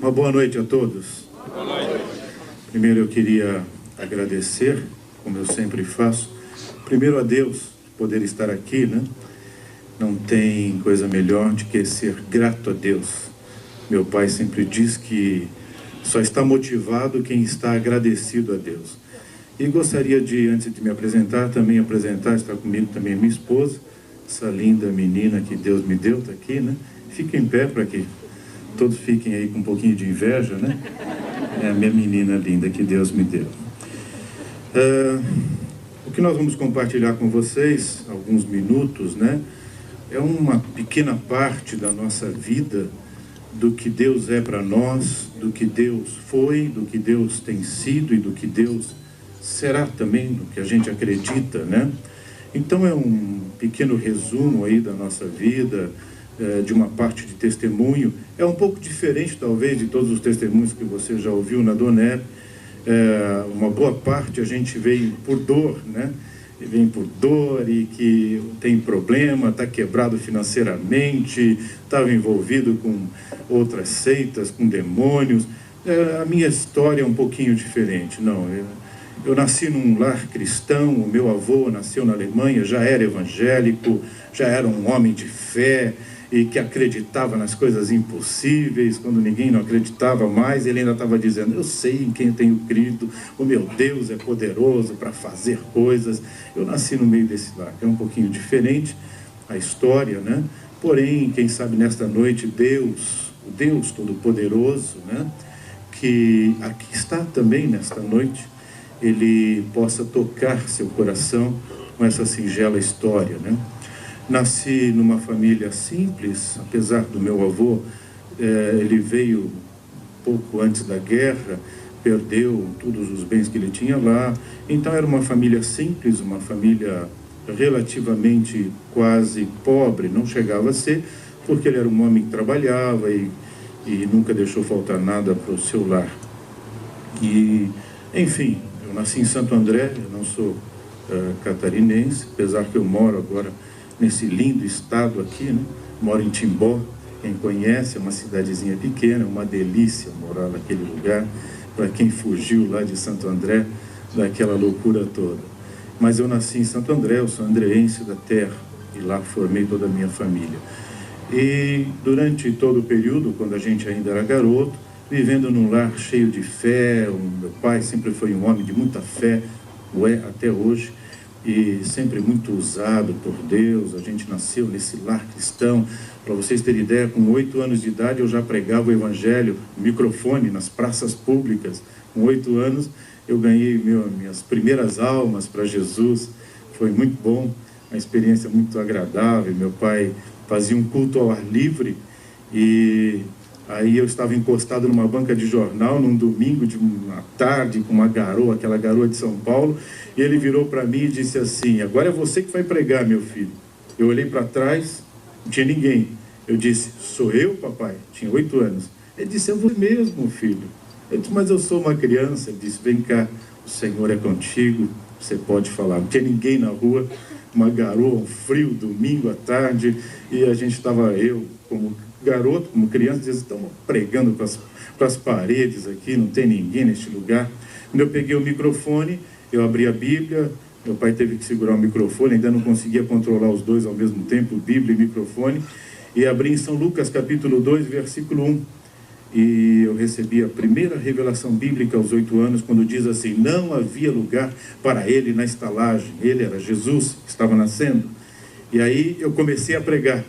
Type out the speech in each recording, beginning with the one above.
Uma boa noite a todos. Boa noite. Primeiro eu queria agradecer, como eu sempre faço, primeiro a Deus por poder estar aqui, né? Não tem coisa melhor do que ser grato a Deus. Meu pai sempre diz que só está motivado quem está agradecido a Deus. E gostaria de, antes de me apresentar, também apresentar, está comigo também minha esposa, essa linda menina que Deus me deu, está aqui, né? Fica em pé para que todos fiquem aí com um pouquinho de inveja, né? É a minha menina linda que Deus me deu. O que nós vamos compartilhar com vocês, alguns minutos, né? É uma pequena parte da nossa vida, do que Deus é para nós, do que Deus foi, do que Deus tem sido e do que Deus será também, do que a gente acredita, né? Então é um pequeno resumo aí da nossa vida, de uma parte de testemunho. É um pouco diferente, talvez, de todos os testemunhos que você já ouviu na Donep. Uma boa parte a gente veio por dor, né? Vem por dor e que tem problema, está quebrado financeiramente, estava envolvido com outras seitas, com demônios. A minha história é um pouquinho diferente. Não, eu nasci num lar cristão, o meu avô nasceu na Alemanha, já era evangélico, já era um homem de fé, e que acreditava nas coisas impossíveis, quando ninguém não acreditava mais, ele ainda estava dizendo, eu sei em quem eu tenho crido, o meu Deus é poderoso para fazer coisas. Eu nasci no meio desse lar, é um pouquinho diferente a história, né? Porém, quem sabe nesta noite, Deus, o Deus Todo-Poderoso, né? Que aqui está também nesta noite, Ele possa tocar seu coração com essa singela história, né? Nasci numa família simples, apesar do meu avô, ele veio pouco antes da guerra, perdeu todos os bens que ele tinha lá. Então era uma família simples, uma família relativamente quase pobre, não chegava a ser, porque ele era um homem que trabalhava e nunca deixou faltar nada para o seu lar. E, enfim, eu nasci em Santo André, eu não sou catarinense, apesar que eu moro agora nesse lindo estado aqui, né? Moro em Timbó, quem conhece, é uma cidadezinha pequena, uma delícia morar naquele lugar, para quem fugiu lá de Santo André, daquela loucura toda. Mas eu nasci em Santo André, eu sou andreense da terra, e lá formei toda a minha família. E durante todo o período, quando a gente ainda era garoto, vivendo num lar cheio de fé, meu pai sempre foi um homem de muita fé, o é até hoje, e sempre muito usado por Deus. A gente nasceu nesse lar cristão. Para vocês terem ideia, com 8 anos de idade eu já pregava o evangelho, microfone nas praças públicas. Com 8 anos eu ganhei minhas primeiras almas para Jesus. Foi muito bom, uma experiência muito agradável. Meu pai fazia um culto ao ar livre e aí eu estava encostado numa banca de jornal num domingo de uma tarde com uma garoa, aquela garoa de São Paulo, e ele virou para mim e disse assim, agora é você que vai pregar, meu filho. Eu olhei para trás, não tinha ninguém. Eu disse, sou eu, papai? Tinha 8 anos. Ele disse, é você mesmo, filho. Eu disse, mas eu sou uma criança. Ele disse, vem cá, o Senhor é contigo, você pode falar. Não tinha ninguém na rua, uma garoa, um frio, domingo à tarde, e a gente estava, eu como garoto, como criança, dizia, estão pregando para as paredes aqui, não tem ninguém neste lugar. Quando eu peguei o microfone, eu abri a Bíblia, meu pai teve que segurar o microfone, ainda não conseguia controlar os dois ao mesmo tempo, Bíblia e microfone, e abri em São Lucas capítulo 2, versículo 1, e eu recebi a primeira revelação bíblica aos 8 anos, quando diz assim, não havia lugar para ele na estalagem, ele era Jesus, que estava nascendo, e aí eu comecei a pregar.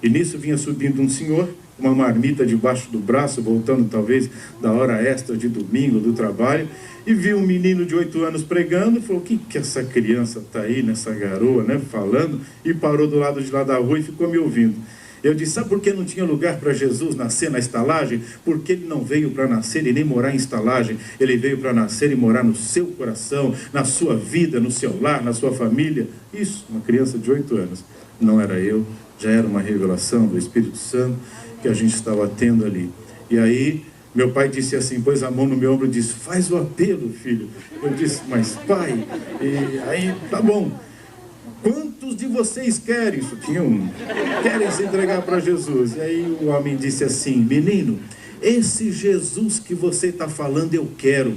E nisso vinha subindo um senhor, uma marmita debaixo do braço, voltando talvez da hora extra de domingo do trabalho, e viu um menino de 8 anos pregando, e falou, o que essa criança está aí, nessa garoa, né, falando, e parou do lado de lá da rua e ficou me ouvindo. Eu disse, sabe por que não tinha lugar para Jesus nascer na estalagem? Porque ele não veio para nascer e nem morar em estalagem, ele veio para nascer e morar no seu coração, na sua vida, no seu lar, na sua família. Isso, uma criança de 8 anos. Não era eu, já era uma revelação do Espírito Santo que a gente estava tendo ali. E aí, meu pai disse assim, pôs a mão no meu ombro e disse, faz o apelo, filho. Eu disse, mas pai, e aí, tá bom. quantos de vocês querem? Isso tinha um. Querem se entregar para Jesus. E aí o homem disse assim: menino, esse Jesus que você está falando eu quero.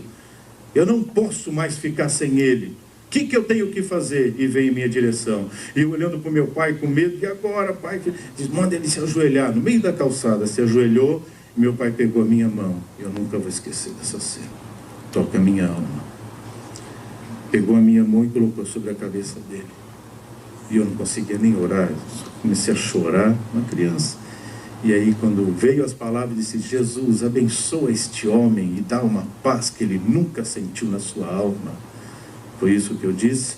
Eu não posso mais ficar sem ele. O que eu tenho que fazer? E veio em minha direção. E eu olhando para o meu pai com medo. E agora, pai? Diz, manda ele se ajoelhar. No meio da calçada, se ajoelhou. E meu pai pegou a minha mão. Eu nunca vou esquecer dessa cena. Toca a minha alma. Pegou a minha mão e colocou sobre a cabeça dele. E eu não conseguia nem orar. Comecei a chorar, uma criança. E aí quando veio as palavras, disse: Jesus, abençoa este homem e dá uma paz que ele nunca sentiu na sua alma. Foi isso que eu disse.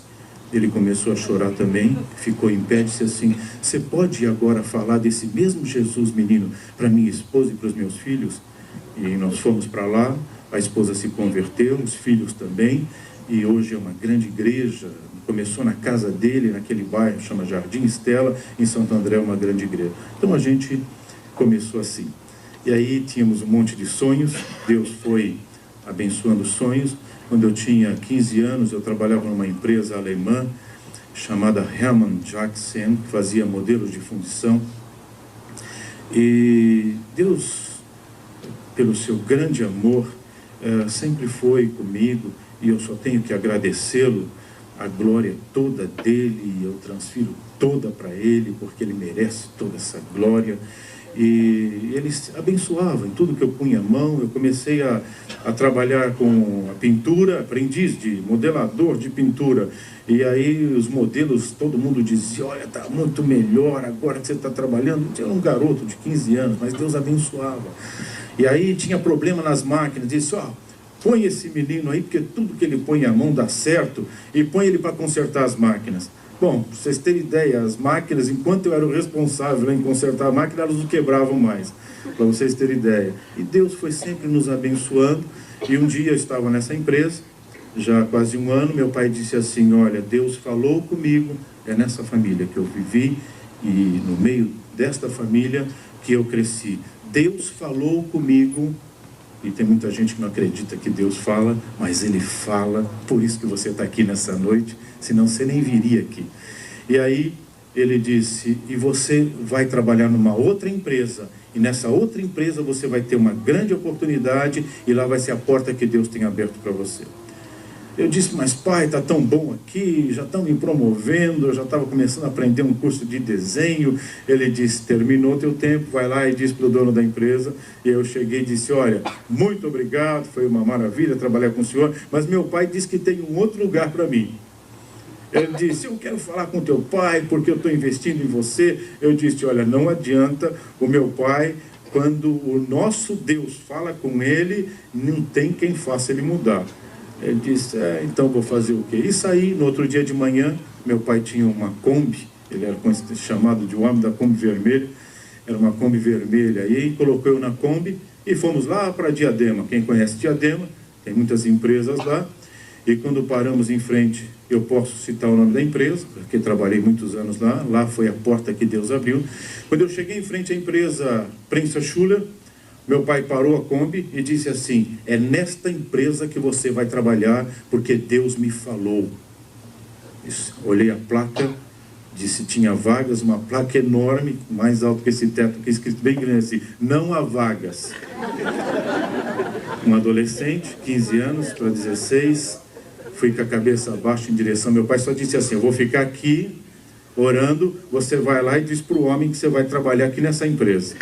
Ele começou a chorar também, ficou em pé e disse assim: você pode agora falar desse mesmo Jesus, menino, para minha esposa e para os meus filhos? E nós fomos para lá, a esposa se converteu, os filhos também, e hoje é uma grande igreja. Começou na casa dele, naquele bairro, chama Jardim Estela, em Santo André, uma grande igreja. Então a gente começou assim. E aí tínhamos um monte de sonhos, Deus foi abençoando os sonhos. Quando eu tinha 15 anos, eu trabalhava numa empresa alemã chamada Hermann Jackson, que fazia modelos de fundição. E Deus, pelo seu grande amor, sempre foi comigo, e eu só tenho que agradecê-lo. A glória toda dele, eu transfiro toda para ele, porque ele merece toda essa glória. E ele abençoava em tudo que eu punha a mão. Eu comecei a trabalhar com a pintura, aprendiz de modelador de pintura. E aí os modelos, todo mundo dizia: olha, está muito melhor agora que você está trabalhando. Eu era um garoto de 15 anos, mas Deus abençoava. E aí tinha problema nas máquinas, disse: ó, põe esse menino aí, porque tudo que ele põe a mão dá certo, e põe ele para consertar as máquinas. Bom, para vocês terem ideia, as máquinas, enquanto eu era o responsável em consertar a máquina, elas não quebravam mais, para vocês terem ideia. E Deus foi sempre nos abençoando. E um dia eu estava nessa empresa, já há quase um ano, meu pai disse assim: olha, Deus falou comigo, é nessa família que eu vivi, e no meio desta família que eu cresci. Deus falou comigo. E tem muita gente que não acredita que Deus fala, mas Ele fala, por isso que você está aqui nessa noite, senão você nem viria aqui. E aí ele disse: e você vai trabalhar numa outra empresa, e nessa outra empresa você vai ter uma grande oportunidade, e lá vai ser a porta que Deus tem aberto para você. Eu disse: mas pai, está tão bom aqui, já estão me promovendo, eu já estava começando a aprender um curso de desenho. Ele disse: terminou teu tempo, vai lá e diz para o dono da empresa. E eu cheguei e disse: olha, muito obrigado, foi uma maravilha trabalhar com o senhor, mas meu pai disse que tem um outro lugar para mim. Ele disse: eu quero falar com teu pai, porque eu estou investindo em você. Eu disse: olha, não adianta, o meu pai, quando o nosso Deus fala com ele, não tem quem faça ele mudar. Ele disse: então vou fazer o quê? E saí. No outro dia de manhã, meu pai tinha uma Kombi, ele era chamado de o homem da Kombi vermelha, era uma Kombi vermelha, e aí colocou eu na Kombi e fomos lá para Diadema. Quem conhece Diadema, tem muitas empresas lá, e quando paramos em frente, eu posso citar o nome da empresa, porque trabalhei muitos anos lá, lá foi a porta que Deus abriu. Quando eu cheguei em frente à empresa Prensa Schuller, meu pai parou a Kombi e disse assim: é nesta empresa que você vai trabalhar, porque Deus me falou. Olhei a placa, disse: tinha vagas, uma placa enorme, mais alto que esse teto, que é escrito bem grande assim: não há vagas. Um adolescente, 15 anos para 16, fui com a cabeça abaixo em direção. Meu pai só disse assim: eu vou ficar aqui orando, você vai lá e diz para o homem que você vai trabalhar aqui nessa empresa.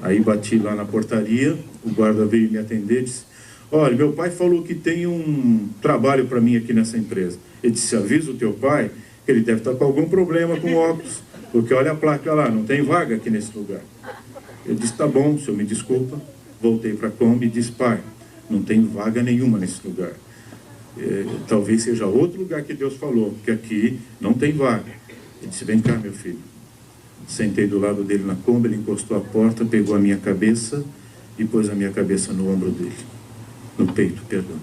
Aí bati lá na portaria, o guarda veio me atender e disse: olha, meu pai falou que tem um trabalho para mim aqui nessa empresa. Ele disse: avisa o teu pai que ele deve estar com algum problema com óculos, porque olha a placa lá, não tem vaga aqui nesse lugar. Eu disse: tá bom, o senhor me desculpa. Voltei para a Kombi e disse: pai, não tem vaga nenhuma nesse lugar. Talvez seja outro lugar que Deus falou, porque aqui não tem vaga. Ele disse: vem cá, meu filho. Sentei do lado dele na Kombi, ele encostou a porta, pegou a minha cabeça e pôs a minha cabeça no ombro dele, no peito, perdão.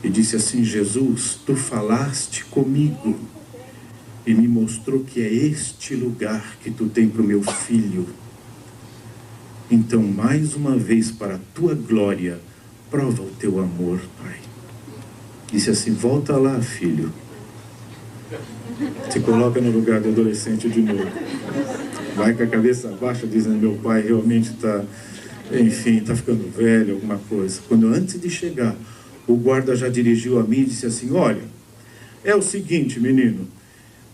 E disse assim: Jesus, tu falaste comigo e me mostrou que é este lugar que tu tem para o meu filho. Então, mais uma vez, para a tua glória, prova o teu amor, Pai. Disse assim: volta lá, filho. Se coloca no lugar do adolescente de novo. Vai com a cabeça baixa, dizendo: meu pai realmente está, enfim, está ficando velho, alguma coisa. Quando antes de chegar, o guarda já dirigiu a mim e disse assim: olha, é o seguinte, menino,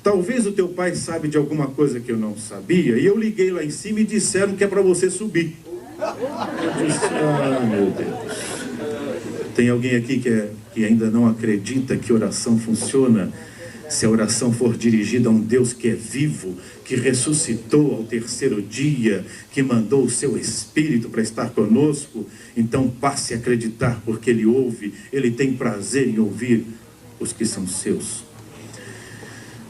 talvez o teu pai sabe de alguma coisa que eu não sabia, e eu liguei lá em cima e disseram que é para você subir. Eu disse: ah, meu Deus. Tem alguém aqui que ainda não acredita que oração funciona? Se a oração for dirigida a um Deus que é vivo, que ressuscitou ao terceiro dia, que mandou o seu Espírito para estar conosco, então passe a acreditar, porque Ele ouve, Ele tem prazer em ouvir os que são seus.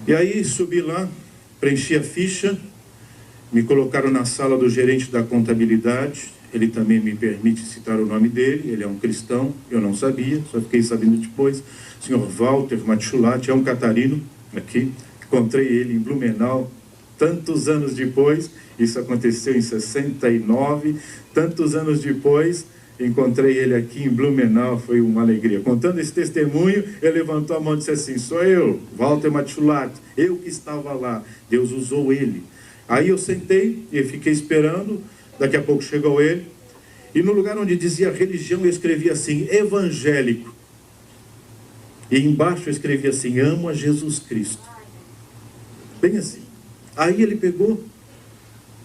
E aí subi lá, preenchi a ficha, me colocaram na sala do gerente da contabilidade. Ele também me permite citar o nome dele, ele é um cristão, eu não sabia, só fiquei sabendo depois. O senhor Walter Matchulati, é um catarino aqui, encontrei ele em Blumenau tantos anos depois, isso aconteceu em 69, tantos anos depois, encontrei ele aqui em Blumenau, foi uma alegria. Contando esse testemunho, ele levantou a mão e disse assim: sou eu, Walter Matchulati, eu que estava lá, Deus usou ele. Aí eu sentei e fiquei esperando. Daqui a pouco chegou ele, e no lugar onde dizia religião, eu escrevi assim: evangélico. E embaixo eu escrevi assim: amo a Jesus Cristo. Bem assim. Aí ele pegou,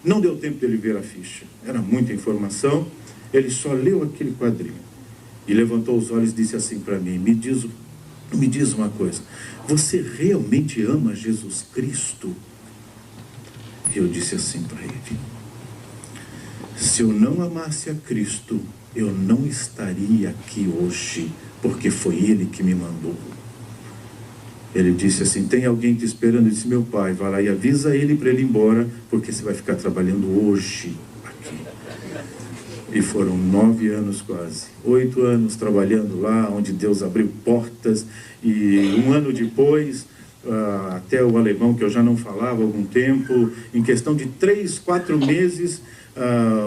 não deu tempo dele ver a ficha, era muita informação, ele só leu aquele quadrinho. E levantou os olhos e disse assim para mim: me diz uma coisa, você realmente ama Jesus Cristo? E eu disse assim para ele: se eu não amasse a Cristo, eu não estaria aqui hoje, porque foi Ele que me mandou. Ele disse assim: tem alguém te esperando? Eu disse: meu pai. Vai lá e avisa ele para ele ir embora, porque você vai ficar trabalhando hoje aqui. E foram 9 anos quase, 8 anos trabalhando lá, onde Deus abriu portas. E um ano depois, até o alemão, que eu já não falava há algum tempo, em questão de 3, 4 meses,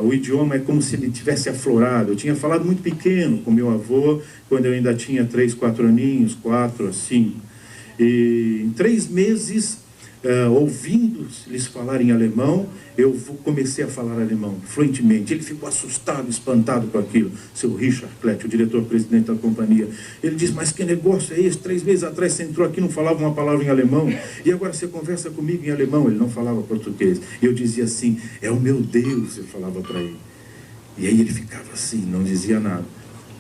o idioma é como se ele tivesse aflorado. Eu tinha falado muito pequeno com meu avô, quando eu ainda tinha 3, 4 aninhos, 4, assim. E em 3 meses, ouvindo eles falarem alemão, eu comecei a falar alemão fluentemente. Ele ficou assustado, espantado com aquilo. Seu Richard Klett, o diretor-presidente da companhia, ele disse: mas que negócio é esse? 3 meses atrás você entrou aqui, não falava uma palavra em alemão, e agora você conversa comigo em alemão. Ele não falava português. E eu dizia assim: é o meu Deus, eu falava para ele. E aí ele ficava assim, não dizia nada.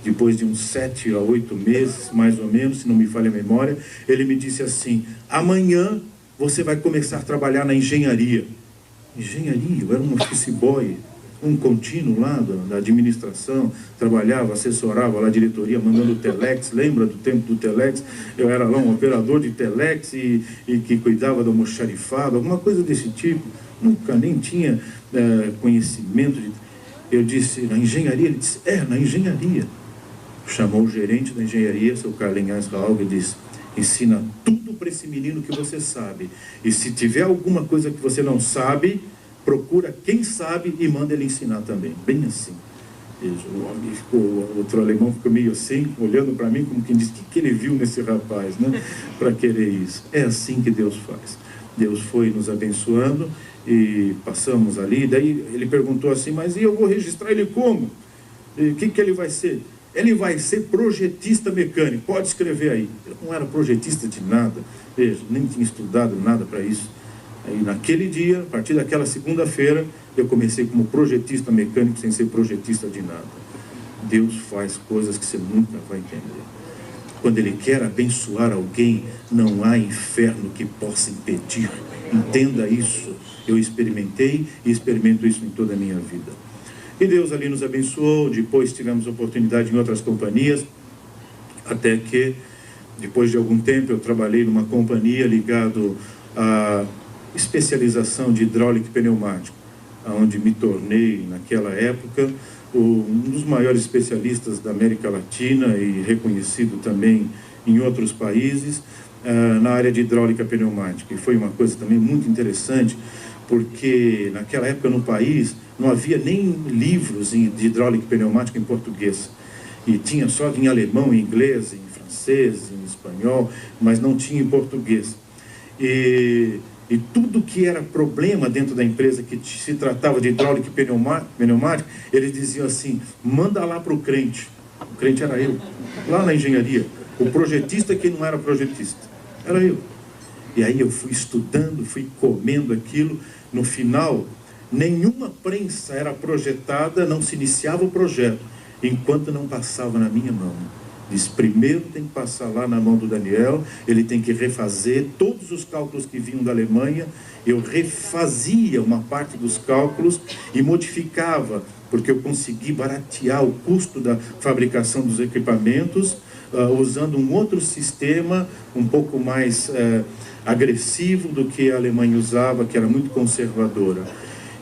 Depois de uns 7 a 8 meses, mais ou menos, se não me falha a memória, ele me disse assim: amanhã você vai começar a trabalhar na engenharia. Engenharia? Eu era um office boy, um contínuo lá da administração, trabalhava, assessorava lá a diretoria, mandando telex. Lembra do tempo do telex? Eu era lá um operador de telex e que cuidava do almoxarifado, alguma coisa desse tipo. Nunca nem tinha conhecimento de... Eu disse: na engenharia? Ele disse: na engenharia. Chamou o gerente da engenharia, seu Karl-Heinz Rauch, e disse: ensina tudo para esse menino que você sabe. E se tiver alguma coisa que você não sabe, procura quem sabe e manda ele ensinar também. Bem assim. O homem ficou, o outro alemão ficou meio assim, olhando para mim, como quem diz: o que ele viu nesse rapaz, né? Para querer isso. É assim que Deus faz. Deus foi nos abençoando e passamos ali. Daí ele perguntou assim: mas e eu vou registrar ele como? O que ele vai ser? Ele vai ser projetista mecânico, pode escrever aí. Eu não era projetista de nada, veja, nem tinha estudado nada para isso. Aí naquele dia, a partir daquela segunda-feira, eu comecei como projetista mecânico, sem ser projetista de nada. Deus faz coisas que você nunca vai entender. Quando Ele quer abençoar alguém, não há inferno que possa impedir. Entenda isso. Eu experimentei e experimento isso em toda a minha vida. E Deus ali nos abençoou. Depois tivemos oportunidade em outras companhias, até que, depois de algum tempo, eu trabalhei numa companhia ligado à especialização de hidráulica e pneumático, onde me tornei, naquela época, um dos maiores especialistas da América Latina e reconhecido também em outros países, na área de hidráulica pneumática. E foi uma coisa também muito interessante, porque naquela época no país não havia nem livros de hidráulica e pneumática em português. E tinha só em alemão, em inglês, em francês, em espanhol, mas não tinha em português. E tudo que era problema dentro da empresa, que se tratava de hidráulica e pneumática, eles diziam assim: manda lá para o crente. O crente era eu, lá na engenharia. O projetista que não era projetista, era eu. E aí eu fui estudando, fui comendo aquilo. No final, nenhuma prensa era projetada, não se iniciava o projeto, enquanto não passava na minha mão. Diz, primeiro tem que passar lá na mão do Daniel, ele tem que refazer todos os cálculos que vinham da Alemanha. Eu refazia uma parte dos cálculos e modificava, porque eu consegui baratear o custo da fabricação dos equipamentos, usando um outro sistema, um pouco mais agressivo do que a Alemanha usava, que era muito conservadora.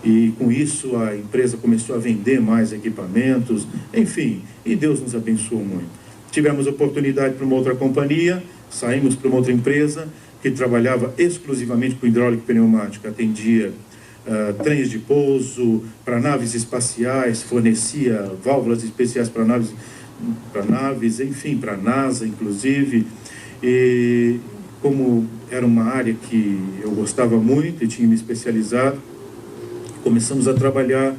E com isso a empresa começou a vender mais equipamentos, enfim, e Deus nos abençoou muito. Tivemos oportunidade para uma outra companhia, saímos para uma outra empresa que trabalhava exclusivamente com hidráulica e pneumática, atendia trens de pouso, para naves espaciais, fornecia válvulas especiais para naves, enfim, para a NASA, inclusive. E como era uma área que eu gostava muito e tinha me especializado, começamos a trabalhar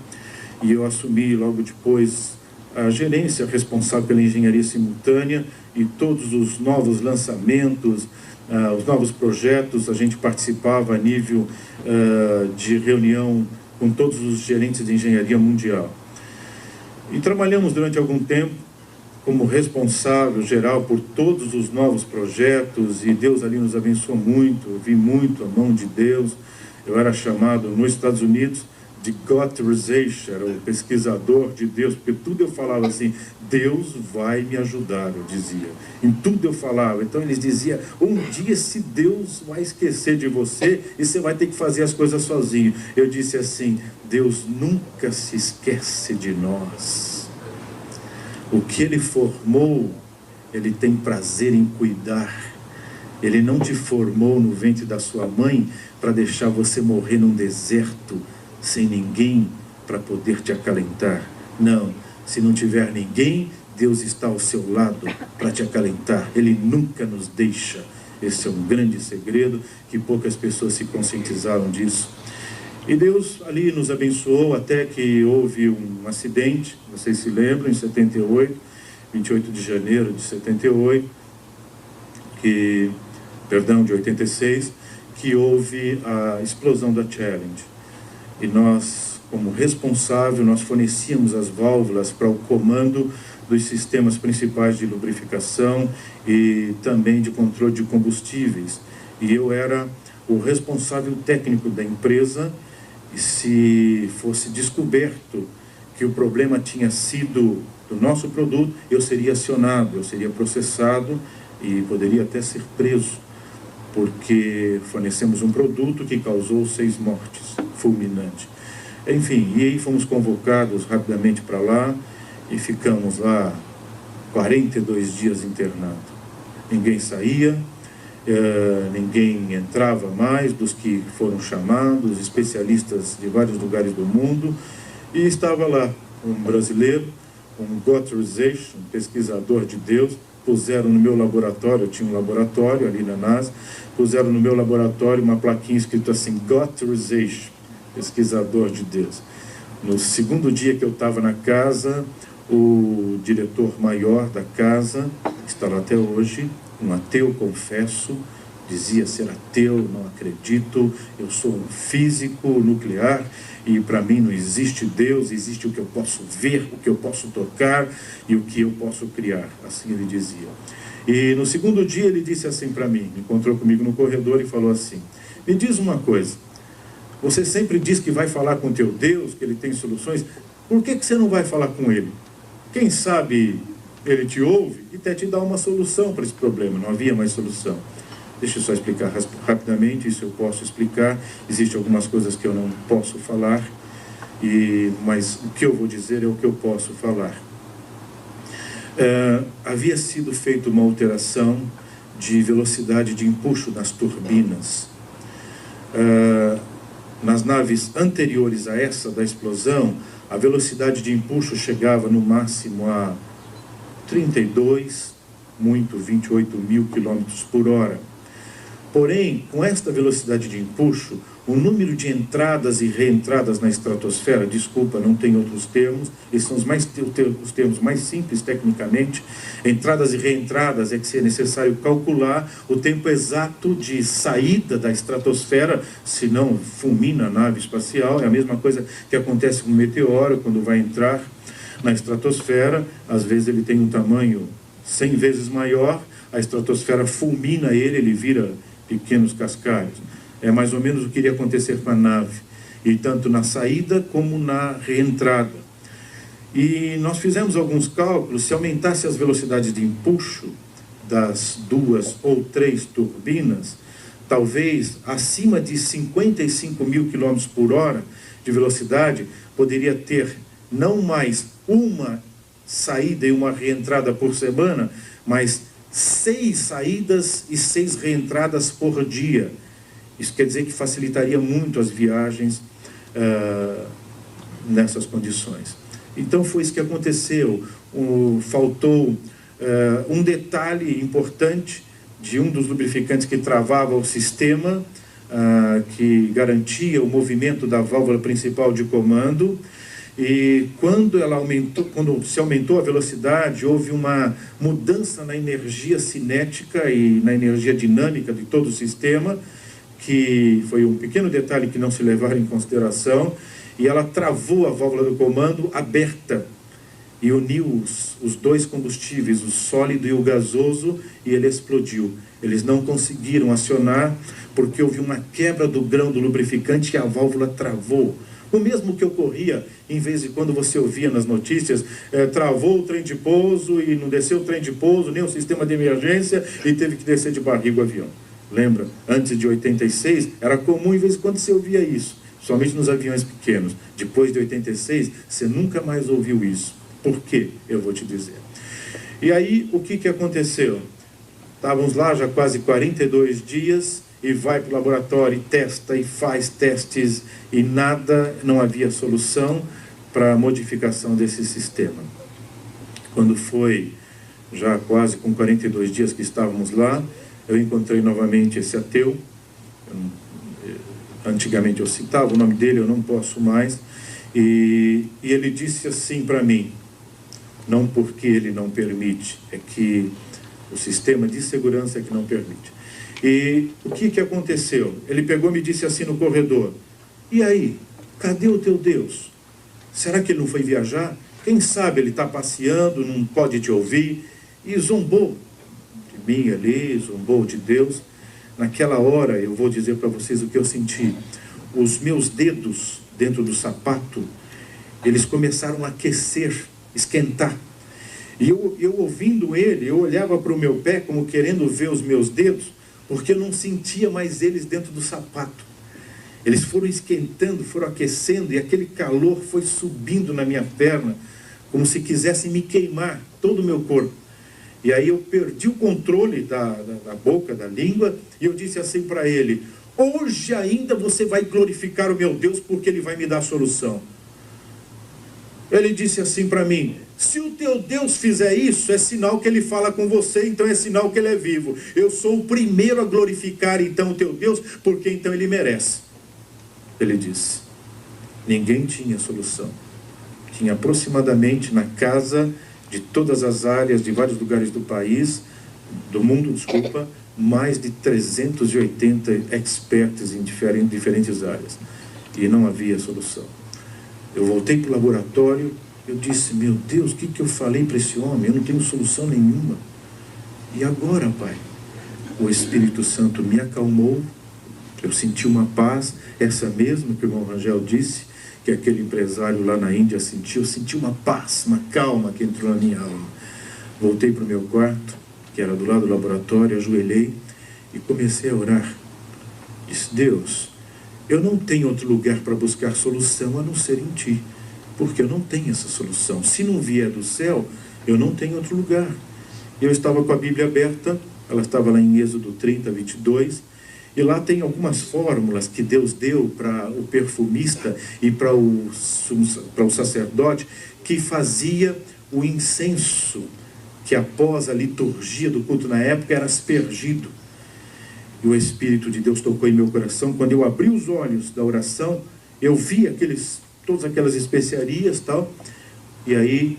e eu assumi logo depois a gerência responsável pela engenharia simultânea e todos os novos lançamentos, os novos projetos. A gente participava a nível de reunião com todos os gerentes de engenharia mundial. E trabalhamos durante algum tempo como responsável geral por todos os novos projetos, e Deus ali nos abençoou muito. Eu vi muito a mão de Deus. Eu era chamado nos Estados Unidos de Gotterization, era o pesquisador de Deus, porque tudo eu falava assim: Deus vai me ajudar, eu dizia. Em tudo eu falava. Então eles diziam: um dia se Deus vai esquecer de você e você vai ter que fazer as coisas sozinho. Eu disse assim: Deus nunca se esquece de nós. O que Ele formou, Ele tem prazer em cuidar. Ele não te formou no ventre da sua mãe para deixar você morrer num deserto sem ninguém para poder te acalentar. Não, se não tiver ninguém, Deus está ao seu lado para te acalentar. Ele nunca nos deixa. Esse é um grande segredo que poucas pessoas se conscientizaram disso. E Deus ali nos abençoou até que houve um acidente, vocês se lembram, em 78, 28 de janeiro de 78, de 86, que houve a explosão da Challenge. E nós, como responsável, nós fornecíamos as válvulas para o comando dos sistemas principais de lubrificação e também de controle de combustíveis. E eu era o responsável técnico da empresa, e se fosse descoberto que o problema tinha sido do nosso produto, eu seria acionado, eu seria processado e poderia até ser preso, porque fornecemos um produto que causou 6 mortes, fulminante. Enfim, e aí fomos convocados rapidamente para lá e ficamos lá 42 dias internados. Ninguém saía, ninguém entrava mais dos que foram chamados, especialistas de vários lugares do mundo, e estava lá um brasileiro, um Gotterization, um pesquisador de Deus. Puseram no meu laboratório, eu tinha um laboratório ali na NASA, puseram no meu laboratório uma plaquinha escrita assim: Gotterization, pesquisador de Deus. No segundo dia que eu estava na casa, o diretor maior da casa, que está lá até hoje, um ateu, confesso, dizia ser ateu, não acredito, eu sou um físico nuclear e para mim não existe Deus, existe o que eu posso ver, o que eu posso tocar e o que eu posso criar, assim ele dizia. E no segundo dia ele disse assim para mim, encontrou comigo no corredor e falou assim: me diz uma coisa, você sempre diz que vai falar com teu Deus, que ele tem soluções, por que você não vai falar com ele? Quem sabe ele te ouve e até te dá uma solução para esse problema. Não havia mais solução. Deixa eu só explicar rapidamente, isso eu posso explicar. Existem algumas coisas que eu não posso falar, mas o que eu vou dizer é o que eu posso falar. Havia sido feita uma alteração de velocidade de empuxo nas turbinas. Nas naves anteriores a essa da explosão, a velocidade de empuxo chegava no máximo a 32, muito 28 mil quilômetros por hora. Porém, com esta velocidade de empuxo, o número de entradas e reentradas na estratosfera, desculpa, não tem outros termos, esses são os termos mais simples tecnicamente, entradas e reentradas, é que é necessário calcular o tempo exato de saída da estratosfera, senão fulmina a nave espacial. É a mesma coisa que acontece com o meteoro, quando vai entrar na estratosfera, às vezes ele tem um tamanho 100 vezes maior, a estratosfera fulmina ele vira pequenos cascalhos. É mais ou menos o que iria acontecer com a nave, e tanto na saída como na reentrada. E nós fizemos alguns cálculos. Se aumentasse as velocidades de empuxo das 2 ou 3 turbinas, talvez acima de 55 mil km por hora de velocidade, poderia ter não mais uma saída e uma reentrada por semana, mas 6 saídas e 6 reentradas por dia. Isso quer dizer que facilitaria muito as viagens nessas condições. Então foi isso que aconteceu. Faltou um detalhe importante de um dos lubrificantes que travava o sistema, que garantia o movimento da válvula principal de comando. E quando se aumentou a velocidade, houve uma mudança na energia cinética e na energia dinâmica de todo o sistema, que foi um pequeno detalhe que não se levaram em consideração, e ela travou a válvula do comando aberta e uniu os dois combustíveis, o sólido e o gasoso, e ele explodiu. Eles não conseguiram acionar porque houve uma quebra do grão do lubrificante e a válvula travou. O mesmo que ocorria, em vez de quando você ouvia nas notícias, travou o trem de pouso e não desceu o trem de pouso, nem o sistema de emergência, e teve que descer de barriga o avião. Lembra? Antes de 86, era comum, em vez de quando você ouvia isso, somente nos aviões pequenos. Depois de 86, você nunca mais ouviu isso. Por quê? Eu vou te dizer. E aí, o que aconteceu? Estávamos lá já quase 42 dias, e vai para o laboratório, e testa, e faz testes, e nada, não havia solução para a modificação desse sistema. Quando foi já quase com 42 dias que estávamos lá, eu encontrei novamente esse ateu. Antigamente eu citava o nome dele, eu não posso mais, e ele disse assim para mim, não porque ele não permite, é que o sistema de segurança é que não permite. E o que aconteceu? Ele pegou e me disse assim no corredor, e aí, cadê o teu Deus? Será que ele não foi viajar? Quem sabe ele está passeando, não pode te ouvir? E zombou de mim ali, zombou de Deus. Naquela hora, eu vou dizer para vocês o que eu senti. Os meus dedos dentro do sapato, eles começaram a aquecer, esquentar. E eu ouvindo ele, eu olhava para o meu pé como querendo ver os meus dedos, porque eu não sentia mais eles dentro do sapato. Eles foram esquentando, foram aquecendo, e aquele calor foi subindo na minha perna, como se quisesse me queimar todo o meu corpo. E aí eu perdi o controle da boca, da língua, e eu disse assim para ele, hoje ainda você vai glorificar o meu Deus, porque ele vai me dar a solução. Ele disse assim para mim, se o teu Deus fizer isso, é sinal que ele fala com você, então é sinal que ele é vivo. Eu sou o primeiro a glorificar então o teu Deus, porque então ele merece. Ele disse. Ninguém tinha solução. Tinha aproximadamente na casa de todas as áreas, de vários lugares do país, do mundo, desculpa, mais de 380 experts em diferentes áreas. E não havia solução. Eu voltei para o laboratório, eu disse, meu Deus, o que eu falei para esse homem? Eu não tenho solução nenhuma. E agora, Pai? O Espírito Santo me acalmou, eu senti uma paz, essa mesma que o irmão Rangel disse, que aquele empresário lá na Índia sentiu. Eu senti uma paz, uma calma que entrou na minha alma. Voltei para o meu quarto, que era do lado do laboratório, ajoelhei e comecei a orar. Disse, Deus, eu não tenho outro lugar para buscar solução a não ser em Ti, porque eu não tenho essa solução. Se não vier do céu, eu não tenho outro lugar. Eu estava com a Bíblia aberta, ela estava lá em Êxodo 30, 22, e lá tem algumas fórmulas que Deus deu para o perfumista e para o sacerdote, que fazia o incenso, que após a liturgia do culto na época era aspergido. E o Espírito de Deus tocou em meu coração. Quando eu abri os olhos da oração, eu vi todas aquelas especiarias e tal. E aí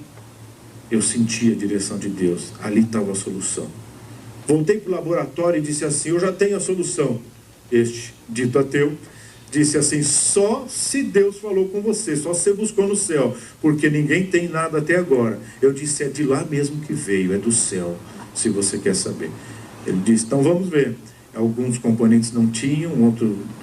eu senti a direção de Deus. Ali estava a solução. Voltei para o laboratório e disse assim: eu já tenho a solução. Este dito ateu disse assim: só se Deus falou com você, só se você buscou no céu, porque ninguém tem nada até agora. Eu disse: é de lá mesmo que veio, é do céu, se você quer saber. Ele disse: então vamos ver. Alguns componentes não tinham,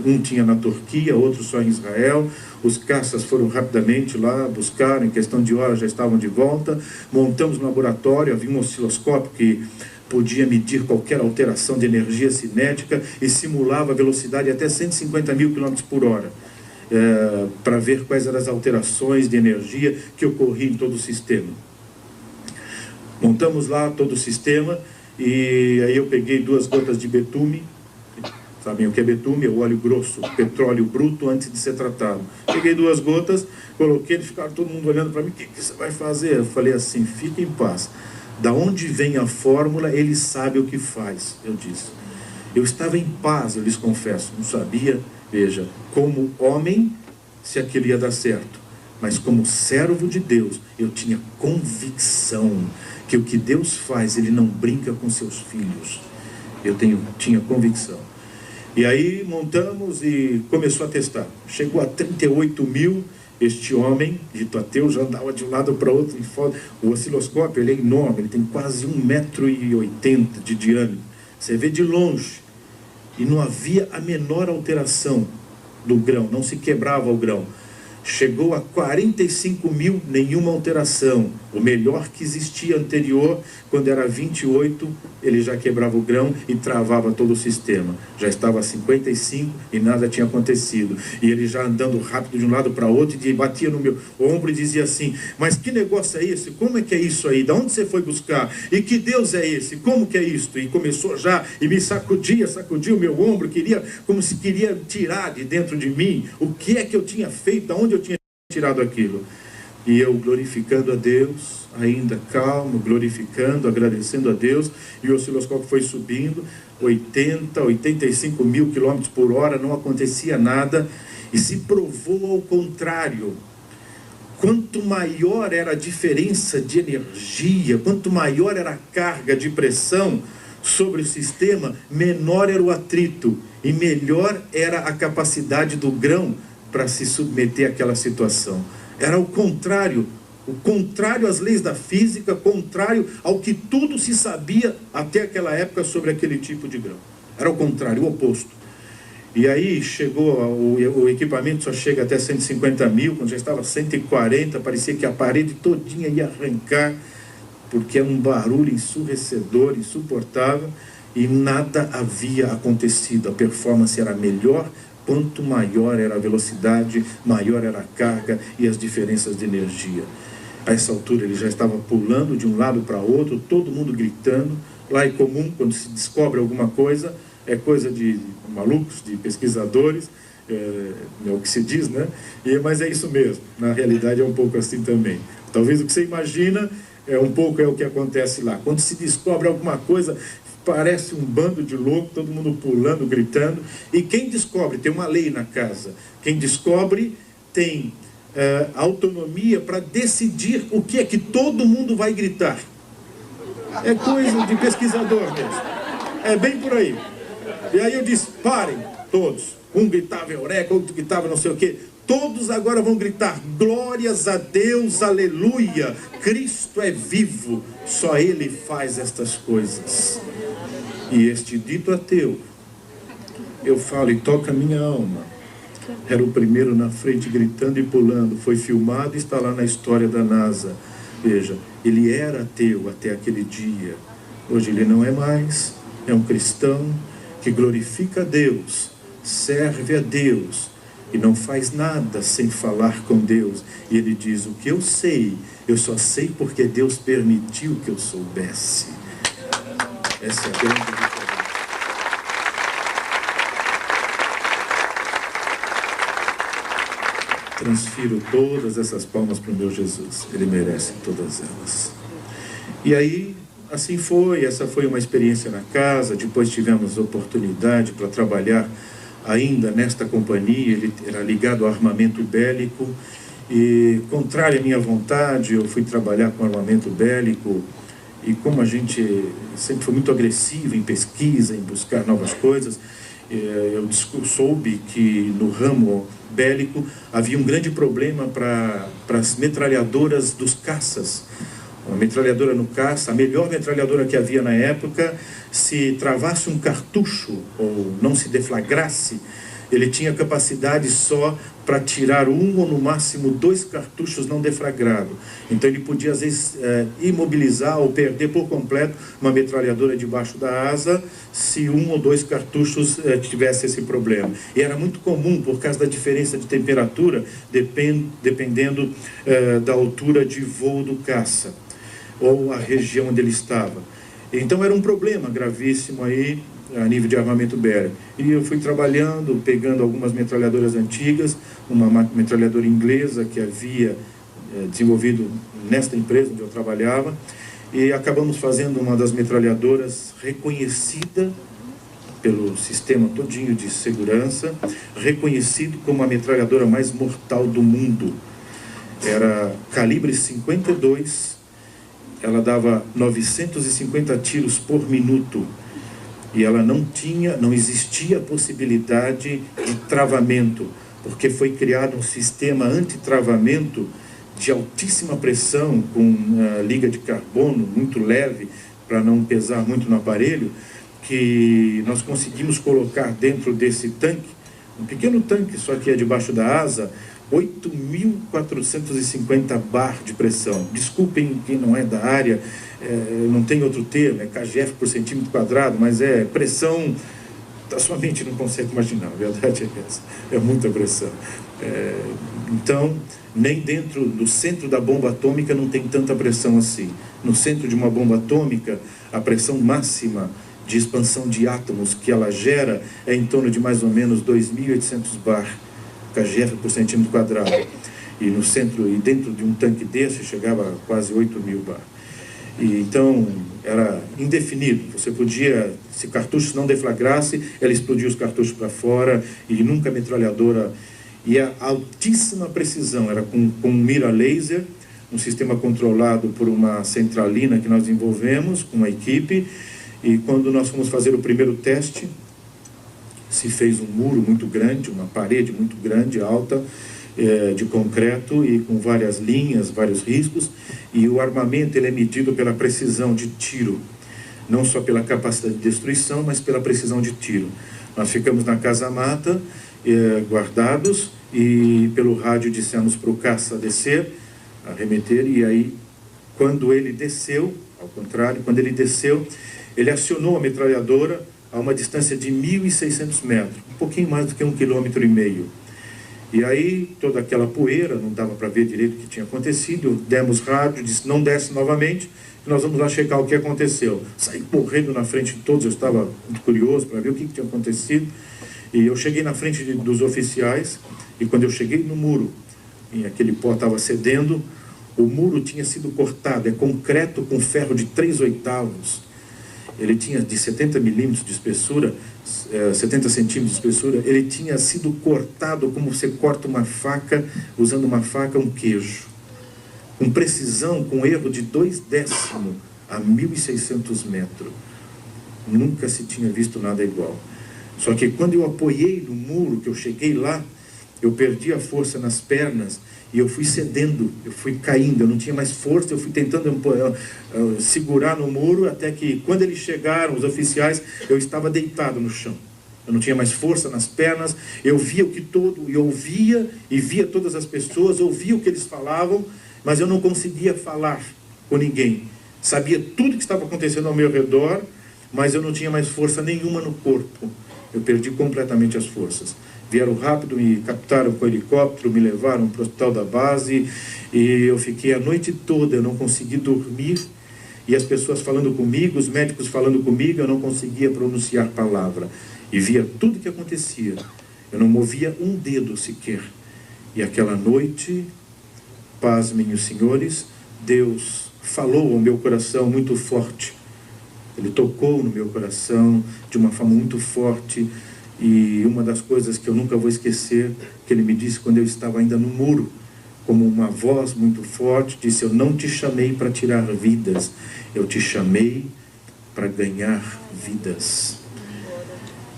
um tinha na Turquia, outro só em Israel. Os caças foram rapidamente lá, buscaram, em questão de horas já estavam de volta. Montamos no laboratório, havia um osciloscópio que podia medir qualquer alteração de energia cinética e simulava a velocidade até 150 mil km por hora, para ver quais eram as alterações de energia que ocorriam em todo o sistema. Montamos lá todo o sistema e aí eu peguei 2 gotas de betume. Sabem o que é betume? É o óleo grosso, petróleo bruto antes de ser tratado. Peguei 2 gotas, coloquei, eles ficaram todo mundo olhando para mim: o que você vai fazer? Eu falei assim: fique em paz. Da onde vem a fórmula, ele sabe o que faz, eu disse. Eu estava em paz, eu lhes confesso, não sabia, veja, como homem, se aquilo ia dar certo. Mas como servo de Deus, eu tinha convicção que o que Deus faz, Ele não brinca com seus filhos. Tinha convicção. E aí montamos e começou a testar. Chegou a 38 mil. Este homem, dito ateu, já andava de um lado para outro. O osciloscópio, ele é enorme, ele tem quase 1,80 m de diâmetro. Você vê de longe. E não havia a menor alteração do grão, não se quebrava o grão. Chegou a 45 mil, nenhuma alteração. O melhor que existia anterior, quando era 28, ele já quebrava o grão e travava todo o sistema. Já estava a 55 e nada tinha acontecido. E ele já andando rápido de um lado para outro, e batia no meu ombro e dizia assim: mas que negócio é esse? Como é que é isso aí? De onde você foi buscar? E que Deus é esse? Como que é isto? E começou já, e me sacudia o meu ombro, como se queria tirar de dentro de mim o que é que eu tinha feito, de onde eu tinha tirado aquilo. E eu glorificando a Deus, ainda calmo, glorificando, agradecendo a Deus, e o osciloscópio foi subindo, 85 mil quilômetros por hora, não acontecia nada, e se provou ao contrário. Quanto maior era a diferença de energia, quanto maior era a carga de pressão sobre o sistema, menor era o atrito, e melhor era a capacidade do grão para se submeter àquela situação. Era o contrário às leis da física, contrário ao que tudo se sabia até aquela época sobre aquele tipo de grão. Era o contrário, o oposto. E aí chegou, o equipamento só chega até 150 mil, quando já estava 140, parecia que a parede todinha ia arrancar, porque é um barulho ensurdecedor, insuportável, e nada havia acontecido. A performance era melhor. Quanto maior era a velocidade, maior era a carga e as diferenças de energia. A essa altura ele já estava pulando de um lado para outro, todo mundo gritando. Lá é comum, quando se descobre alguma coisa, é coisa de malucos, de pesquisadores, é o que se diz, né? Mas é isso mesmo, na realidade é um pouco assim também. Talvez o que você imagina um pouco é o que acontece lá. Quando se descobre alguma coisa, parece um bando de louco, todo mundo pulando, gritando. E quem descobre, tem uma lei na casa, quem descobre tem autonomia para decidir o que é que todo mundo vai gritar. É coisa de pesquisador mesmo. É bem por aí. E aí eu disse: parem, todos. Um gritava eureka, outro gritava não sei o quê. Todos agora vão gritar: glórias a Deus, aleluia, Cristo é vivo, só Ele faz estas coisas. E este dito ateu, eu falo e toca a minha alma, era o primeiro na frente gritando e pulando, foi filmado e está lá na história da NASA. Veja, ele era ateu até aquele dia, hoje ele não é mais, é um cristão que glorifica a Deus, serve a Deus e não faz nada sem falar com Deus. E ele diz: o que eu sei, eu só sei porque Deus permitiu que eu soubesse. Essa é a grande diferença. Transfiro todas essas palmas para o meu Jesus. Ele merece todas elas. E aí assim foi, essa foi uma experiência na casa. Depois tivemos oportunidade para trabalhar ainda nesta companhia. Ele era ligado ao armamento bélico e, contrário à minha vontade, eu fui trabalhar com armamento bélico. E como a gente sempre foi muito agressivo em pesquisa, em buscar novas coisas, eu soube que no ramo bélico havia um grande problema para as metralhadoras dos caças. Uma metralhadora no caça, a melhor metralhadora que havia na época, se travasse um cartucho ou não se deflagrasse, ele tinha capacidade só para tirar um ou no máximo 2 cartuchos não deflagrados. Então ele podia às vezes imobilizar ou perder por completo uma metralhadora debaixo da asa se 1 ou 2 cartuchos tivesse esse problema. E era muito comum por causa da diferença de temperatura, dependendo da altura de voo do caça ou a região onde ele estava. Então era um problema gravíssimo aí a nível de armamento bélico. E eu fui trabalhando, pegando algumas metralhadoras antigas, uma metralhadora inglesa que havia desenvolvido nesta empresa onde eu trabalhava, e acabamos fazendo uma das metralhadoras reconhecida pelo sistema todinho de segurança, reconhecido como a metralhadora mais mortal do mundo. Era calibre 52, ela dava 950 tiros por minuto. E ela não existia a possibilidade de travamento, porque foi criado um sistema anti-travamento de altíssima pressão, com liga de carbono muito leve, para não pesar muito no aparelho, que nós conseguimos colocar dentro desse tanque, um pequeno tanque, só que é debaixo da asa, 8.450 bar de pressão. Desculpem quem não é da área, não tem outro termo, é kgf por centímetro quadrado, mas é pressão, a sua mente não consegue imaginar, a verdade é essa, é muita pressão. Então, nem dentro do centro da bomba atômica não tem tanta pressão assim. No centro de uma bomba atômica, a pressão máxima de expansão de átomos que ela gera é em torno de mais ou menos 2.800 bar kgf por centímetro quadrado. E no centro, e dentro de um tanque desse, chegava a quase 8.000 bar. E então, era indefinido. Você podia, se cartucho não deflagrasse, ela explodia os cartuchos para fora, e nunca a metralhadora. E a altíssima precisão, era com mira laser, um sistema controlado por uma centralina que nós desenvolvemos com uma equipe. E quando nós fomos fazer o primeiro teste, se fez um muro muito grande, uma parede muito grande, alta, de concreto e com várias linhas, vários riscos, e o armamento ele é medido pela precisão de tiro, não só pela capacidade de destruição, mas pela precisão de tiro. Nós ficamos na casa-mata, guardados, e pelo rádio dissemos para o caça descer, arremeter, e aí, quando ele desceu, ao contrário, quando ele desceu, ele acionou a metralhadora a uma distância de 1.600 metros, um pouquinho mais do que 1,5 km. E aí, toda aquela poeira, não dava para ver direito o que tinha acontecido, demos rádio, disse, não desce novamente, nós vamos lá checar o que aconteceu. Saí correndo na frente de todos, eu estava muito curioso para ver o que tinha acontecido, e eu cheguei na frente dos oficiais, e quando eu cheguei no muro, e aquele pó estava cedendo, o muro tinha sido cortado, é concreto com ferro de 3/8, ele tinha de 70 milímetros de espessura, 70 centímetros de espessura, ele tinha sido cortado como você corta uma faca, usando uma faca, um queijo. Com precisão, com erro de 2/10 a 1.600 metros. Nunca se tinha visto nada igual. Só que quando eu apoiei no muro, que eu cheguei lá, eu perdi a força nas pernas e eu fui cedendo, eu fui caindo, eu não tinha mais força, eu fui tentando segurar no muro, até que quando eles chegaram, os oficiais, eu estava deitado no chão. Eu não tinha mais força nas pernas, eu via o que todo, eu ouvia e via todas as pessoas, ouvia o que eles falavam, mas eu não conseguia falar com ninguém. Sabia tudo que estava acontecendo ao meu redor, mas eu não tinha mais força nenhuma no corpo. Eu perdi completamente as forças. Vieram rápido, me captaram com o helicóptero, me levaram para o hospital da base, e eu fiquei a noite toda, eu não consegui dormir, e as pessoas falando comigo, os médicos falando comigo, eu não conseguia pronunciar palavra, e via tudo que acontecia, eu não movia um dedo sequer. E aquela noite, pasmem os senhores, Deus falou ao meu coração muito forte, Ele tocou no meu coração de uma forma muito forte, e uma das coisas que eu nunca vou esquecer, que ele me disse quando eu estava ainda no muro, como uma voz muito forte, disse: eu não te chamei para tirar vidas, eu te chamei para ganhar vidas.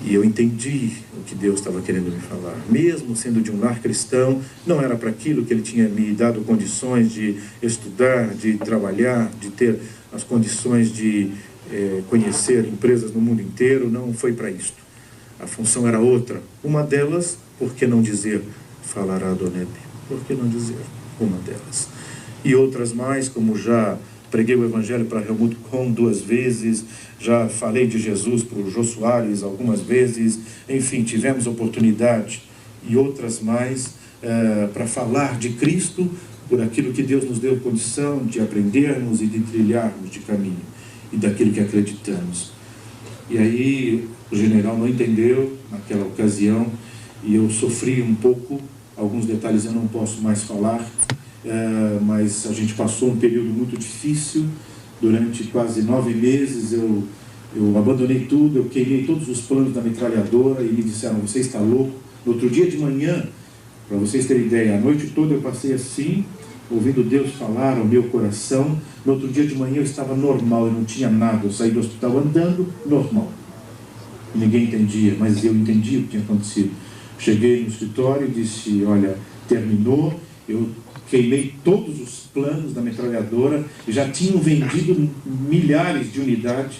E eu entendi o que Deus estava querendo me falar. Mesmo sendo de um lar cristão, não era para aquilo que Ele tinha me dado condições de estudar, de trabalhar, de ter as condições de conhecer empresas no mundo inteiro. Não foi para isto. A função era outra. Uma delas, por que não dizer, falará Adoneb? Por que não dizer? Uma delas. E outras mais, como já preguei o Evangelho para Helmut Kohn 2 vezes, já falei de Jesus para o Jô Soares algumas vezes, enfim, tivemos oportunidade, e outras mais, para falar de Cristo, por aquilo que Deus nos deu condição de aprendermos e de trilharmos de caminho, e daquilo que acreditamos. E aí o general não entendeu naquela ocasião, e eu sofri um pouco, alguns detalhes eu não posso mais falar, mas a gente passou um período muito difícil. Durante quase 9 meses eu abandonei tudo, eu queimei todos os planos da metralhadora, e me disseram: você está louco? No outro dia de manhã, para vocês terem ideia, a noite toda eu passei assim, ouvindo Deus falar ao meu coração. No outro dia de manhã eu estava normal, eu não tinha nada, eu saí do hospital andando normal. Ninguém entendia, mas eu entendi o que tinha acontecido. Cheguei no escritório e disse: olha, terminou, eu queimei todos os planos da metralhadora, já tinham vendido milhares de unidades,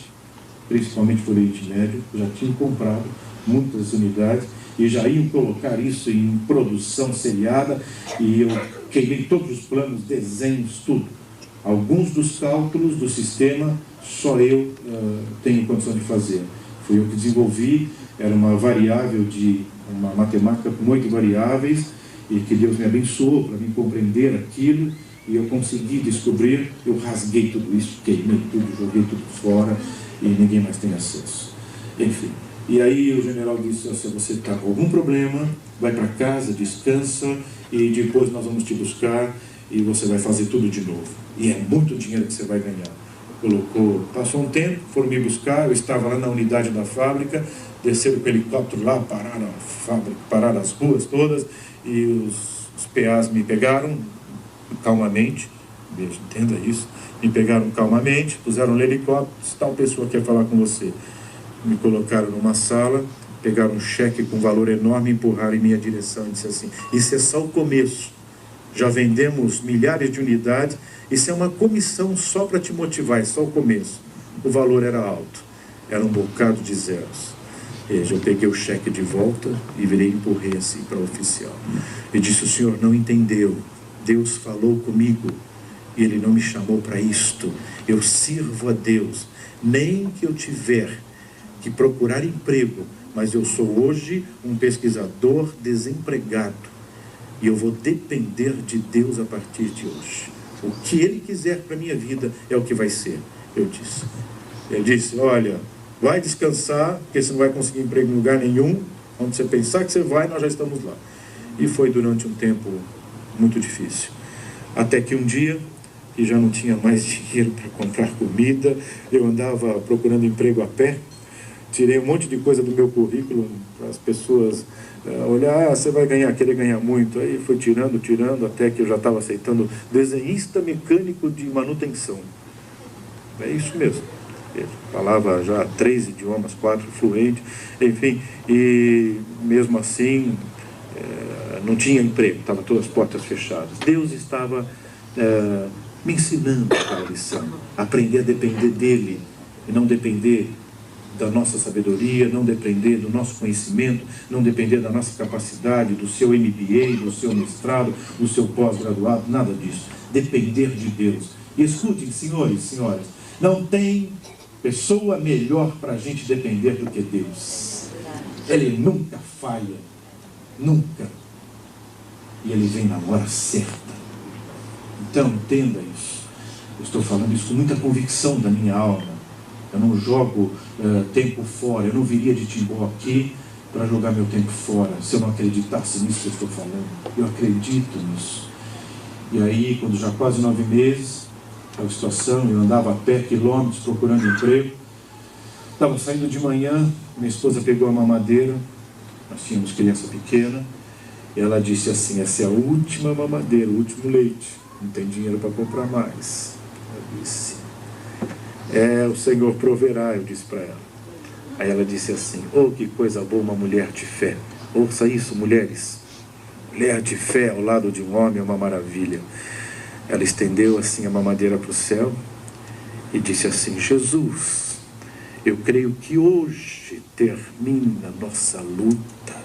principalmente por Oriente Médio, já tinham comprado muitas unidades, e já iam colocar isso em produção seriada, e eu queimei todos os planos, desenhos, tudo. Alguns dos cálculos do sistema, só eu tenho condição de fazer. Fui eu que desenvolvi, era uma variável de uma matemática com 8 variáveis, e que Deus me abençoou para me compreender aquilo, e eu consegui descobrir. Eu rasguei tudo isso, queimei tudo, joguei tudo fora, e ninguém mais tem acesso. Enfim, e aí o general disse: se você está com algum problema, vai para casa, descansa, e depois nós vamos te buscar, e você vai fazer tudo de novo. E é muito dinheiro que você vai ganhar. Passou um tempo, foram me buscar, eu estava lá na unidade da fábrica, desceram com o helicóptero lá, pararam a fábrica, pararam as ruas todas, e os PAs me pegaram calmamente, entenda isso, me pegaram calmamente, puseram no helicóptero: tal pessoa quer falar com você. Me colocaram numa sala, pegaram um cheque com valor enorme, empurraram em minha direção e disse assim: isso é só o começo, já vendemos milhares de unidades, isso é uma comissão só para te motivar, é só o começo. O valor era alto, era um bocado de zeros. Eu peguei o cheque de volta e virei e empurrei assim para o oficial. E disse: o senhor não entendeu, Deus falou comigo e Ele não me chamou para isto. Eu sirvo a Deus, nem que eu tiver que procurar emprego, mas eu sou hoje um pesquisador desempregado, e eu vou depender de Deus a partir de hoje. O que Ele quiser para a minha vida é o que vai ser, eu disse. Ele disse: olha, vai descansar, porque você não vai conseguir emprego em lugar nenhum. Onde você pensar que você vai, nós já estamos lá. E foi durante um tempo muito difícil. Até que um dia, que já não tinha mais dinheiro para comprar comida, eu andava procurando emprego a pé, tirei um monte de coisa do meu currículo para as pessoas olhar: você vai querer ganhar muito. Aí fui tirando, até que eu já estava aceitando desenhista mecânico de manutenção. É isso mesmo. Falava já 3 idiomas, 4 fluente, enfim, e mesmo assim não tinha emprego, estavam todas as portas fechadas. Deus estava me ensinando aquela lição, aprender a depender dEle, e não depender da nossa sabedoria, não depender do nosso conhecimento, não depender da nossa capacidade, do seu MBA, do seu mestrado, do seu pós-graduado, nada disso. Depender de Deus. E escutem, senhores e senhoras, não tem pessoa melhor para a gente depender do que Deus. Ele nunca falha, nunca. E Ele vem na hora certa. Então entenda isso. Eu estou falando isso com muita convicção da minha alma. Eu não jogo tempo fora. Eu não viria de Timbó aqui para jogar meu tempo fora, se eu não acreditasse nisso que eu estou falando. Eu acredito nisso. E aí, quando já quase 9 meses, a situação, eu andava a pé quilômetros procurando emprego, Estava saindo de manhã, minha esposa pegou a mamadeira, nós tínhamos criança pequena, e ela disse assim: essa é a última mamadeira, o último leite, não tem dinheiro para comprar mais. Eu disse: o Senhor proverá, eu disse para ela. Aí ela disse assim: oh, que coisa boa uma mulher de fé. Ouça isso, mulheres, mulher de fé ao lado de um homem é uma maravilha. Ela estendeu assim a mamadeira para o céu e disse assim: Jesus, eu creio que hoje termina a nossa luta,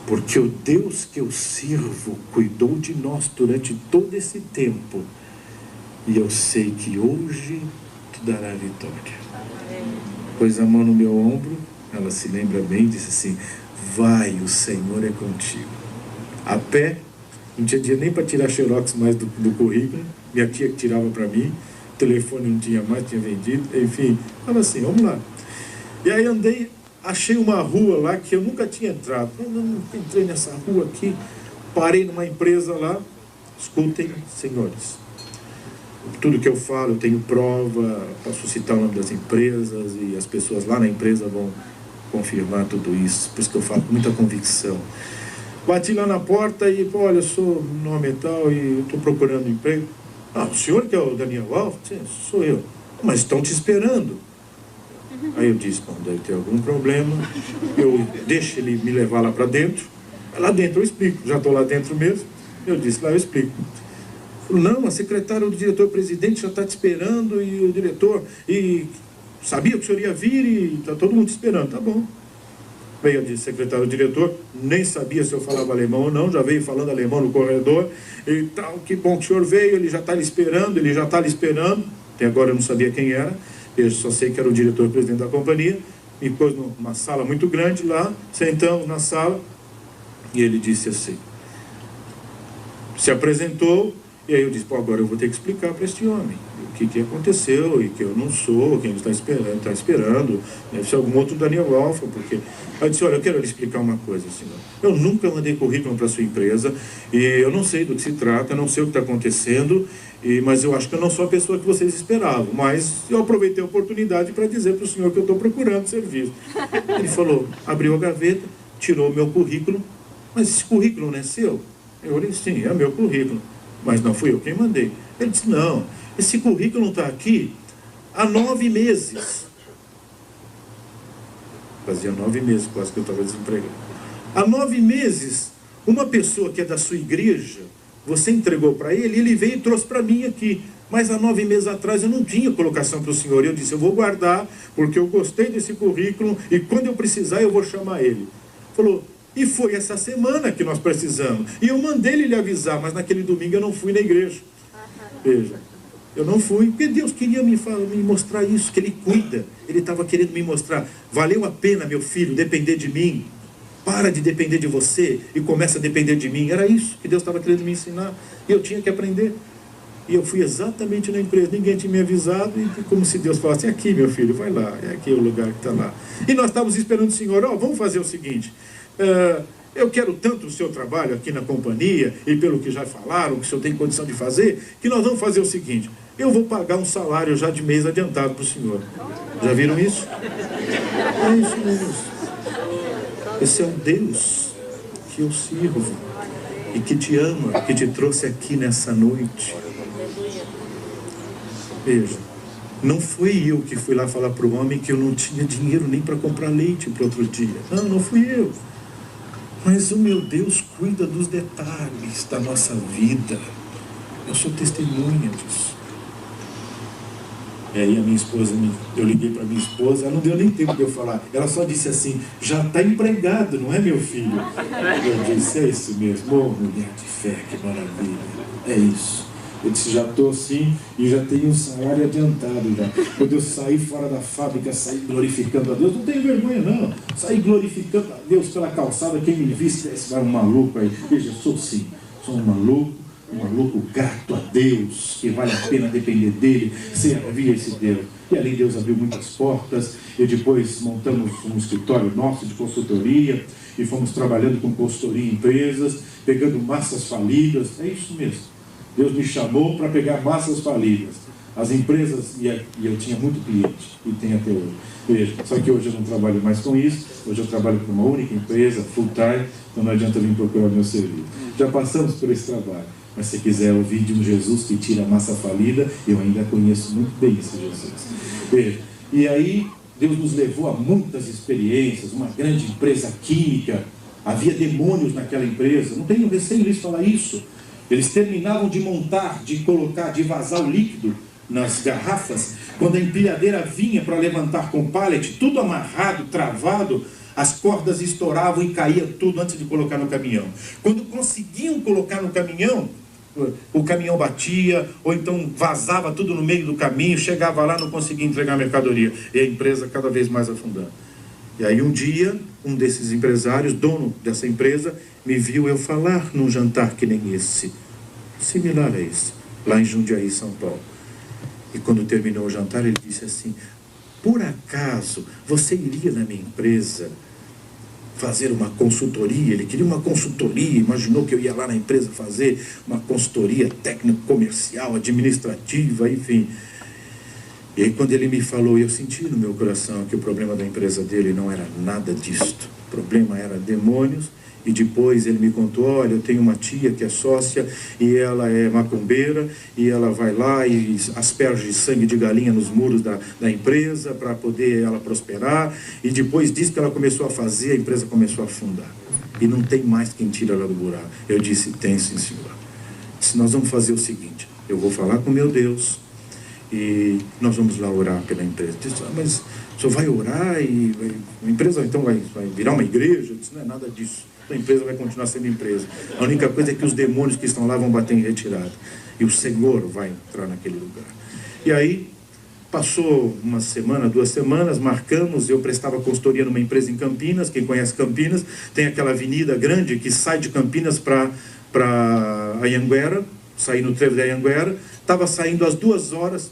porque o Deus que eu sirvo cuidou de nós durante todo esse tempo, e eu sei que hoje te dará a vitória. Pôs a mão no meu ombro, ela se lembra bem, e disse assim: vai, o Senhor é contigo. A pé, não tinha dia nem para tirar xerox mais do currículo, minha tia que tirava para mim, o telefone não tinha mais, tinha vendido, enfim, falava assim, vamos lá. E aí andei, achei uma rua lá que eu nunca tinha entrado. Eu não entrei nessa rua aqui, parei numa empresa lá. Escutem, senhores, tudo que eu falo, eu tenho prova, posso citar o nome das empresas e as pessoas lá na empresa vão confirmar tudo isso, por isso que eu falo com muita convicção. Bati lá na porta e, pô, olha, eu sou nome e tal e estou procurando emprego. Ah, o senhor que é o Daniel Alves? Sim, sou eu. Mas estão te esperando. Aí eu disse: bom, deve ter algum problema, eu deixo ele me levar lá para dentro. Lá dentro eu explico, já estou lá dentro mesmo. Eu disse: lá eu explico. Não, a secretária do diretor-presidente já está te esperando, e o diretor, e sabia que o senhor ia vir e está todo mundo te esperando. Tá bom. Veio a secretária do diretor, nem sabia se eu falava alemão ou não, já veio falando alemão no corredor, e tal, que bom que o senhor veio, ele já está lhe esperando, ele já está lhe esperando. Até agora eu não sabia quem era, eu só sei que era o diretor-presidente da companhia. Me pôs numa sala muito grande lá, sentamos na sala, e ele disse assim, se apresentou. E aí eu disse: pô, agora eu vou ter que explicar para este homem o que aconteceu, e que eu não sou quem ele está esperando, deve ser algum outro Daniel Alfa, porque... Aí eu disse: olha, eu quero lhe explicar uma coisa, senhor. Eu nunca mandei currículo para a sua empresa, e eu não sei do que se trata, não sei o que está acontecendo, mas eu acho que eu não sou a pessoa que vocês esperavam, mas eu aproveitei a oportunidade para dizer para o senhor que eu estou procurando serviço. Ele falou, abriu a gaveta, tirou o meu currículo. Mas esse currículo não é seu? Eu disse: sim, é meu currículo. Mas não fui eu quem mandei. Ele disse: não, esse currículo não está aqui há 9 meses. Fazia 9 meses quase que eu estava desempregado. Há 9 meses, uma pessoa que é da sua igreja, você entregou para ele, ele veio e trouxe para mim aqui. Mas há 9 meses atrás eu não tinha colocação para o senhor. Eu disse: eu vou guardar, porque eu gostei desse currículo, e quando eu precisar eu vou chamar ele. Falou: e foi essa semana que nós precisamos. E eu mandei ele lhe avisar, mas naquele domingo eu não fui na igreja. Veja, eu não fui, porque Deus queria me mostrar isso, que Ele cuida. Ele estava querendo me mostrar: valeu a pena, meu filho, depender de mim. Para de depender de você e começa a depender de mim. Era isso que Deus estava querendo me ensinar. E eu tinha que aprender. E eu fui exatamente na empresa, ninguém tinha me avisado, e como se Deus falasse: aqui, meu filho, vai lá, é aqui o lugar que está lá. E nós estávamos esperando o senhor: vamos fazer o seguinte... eu quero tanto o seu trabalho aqui na companhia, e pelo que já falaram, que o senhor tem condição de fazer, que nós vamos fazer o seguinte: eu vou pagar um salário já de mês adiantado para o senhor. Já viram isso? É isso mesmo. Esse é o Deus que eu sirvo, e que te ama, que te trouxe aqui nessa noite. Veja, não fui eu que fui lá falar para o homem que eu não tinha dinheiro nem para comprar leite para outro dia. Não fui eu. Mas o meu Deus cuida dos detalhes da nossa vida. Eu sou testemunha disso. E aí a minha esposa, eu liguei para minha esposa, ela não deu nem tempo de eu falar. Ela só disse assim: já está empregado, não é, meu filho? Eu disse: é isso mesmo. Oh, mulher de fé, que maravilha. É isso. Eu disse: já estou assim e já tenho um salário adiantado já. Quando eu sair fora da fábrica, sair glorificando a Deus, não tenho vergonha não. Sair glorificando a Deus pela calçada, quem me visse, esse vai um maluco aí. Veja, sou sim, sou um maluco grato a Deus, que vale a pena depender dele, servir esse Deus. E ali Deus abriu muitas portas, e depois montamos um escritório nosso de consultoria, e fomos trabalhando com consultoria em empresas, pegando massas falidas. É isso mesmo. Deus me chamou para pegar massas falidas. As empresas, e eu tinha muito cliente, e tenho até hoje. Veja, só que hoje eu não trabalho mais com isso, hoje eu trabalho com uma única empresa, full time, então não adianta vir procurar meu serviço. Já passamos por esse trabalho, mas se quiser ouvir de um Jesus que tira a massa falida, eu ainda conheço muito bem esse Jesus. Veja, e aí Deus nos levou a muitas experiências, uma grande empresa química, havia demônios naquela empresa, não tenho receio de falar isso. Eles terminavam de montar, de colocar, de vazar o líquido nas garrafas, quando a empilhadeira vinha para levantar com pallet, tudo amarrado, travado, as cordas estouravam e caía tudo antes de colocar no caminhão. Quando conseguiam colocar no caminhão, o caminhão batia, ou então vazava tudo no meio do caminho, chegava lá, não conseguia entregar a mercadoria, e a empresa cada vez mais afundando. E aí um dia, um desses empresários, dono dessa empresa, me viu eu falar num jantar que nem esse, similar a esse, lá em Jundiaí, São Paulo. E quando terminou o jantar, ele disse assim: por acaso você iria na minha empresa fazer uma consultoria? Ele queria uma consultoria, imaginou que eu ia lá na empresa fazer uma consultoria técnico-comercial, administrativa, enfim. E aí quando ele me falou, eu senti no meu coração que o problema da empresa dele não era nada disto. O problema era demônios. E depois ele me contou: olha, eu tenho uma tia que é sócia e ela é macumbeira e ela vai lá e asperge sangue de galinha nos muros da empresa para poder ela prosperar. E depois disso que ela começou a fazer, a empresa começou a afundar. E não tem mais quem tira ela do buraco. Eu disse: tem sim, senhor. Disse: nós vamos fazer o seguinte, eu vou falar com meu Deus e nós vamos lá orar pela empresa. Eu disse: mas o senhor vai orar e a empresa então vai virar uma igreja? Eu disse: não é nada disso. A empresa vai continuar sendo empresa. A única coisa é que os demônios que estão lá vão bater em retirada. E o Senhor vai entrar naquele lugar. E aí, passou uma semana, 2 semanas, marcamos, eu prestava consultoria numa empresa em Campinas. Quem conhece Campinas, tem aquela avenida grande que sai de Campinas para Anhanguera, saí no trevo de Anhanguera. Estava saindo às 2h,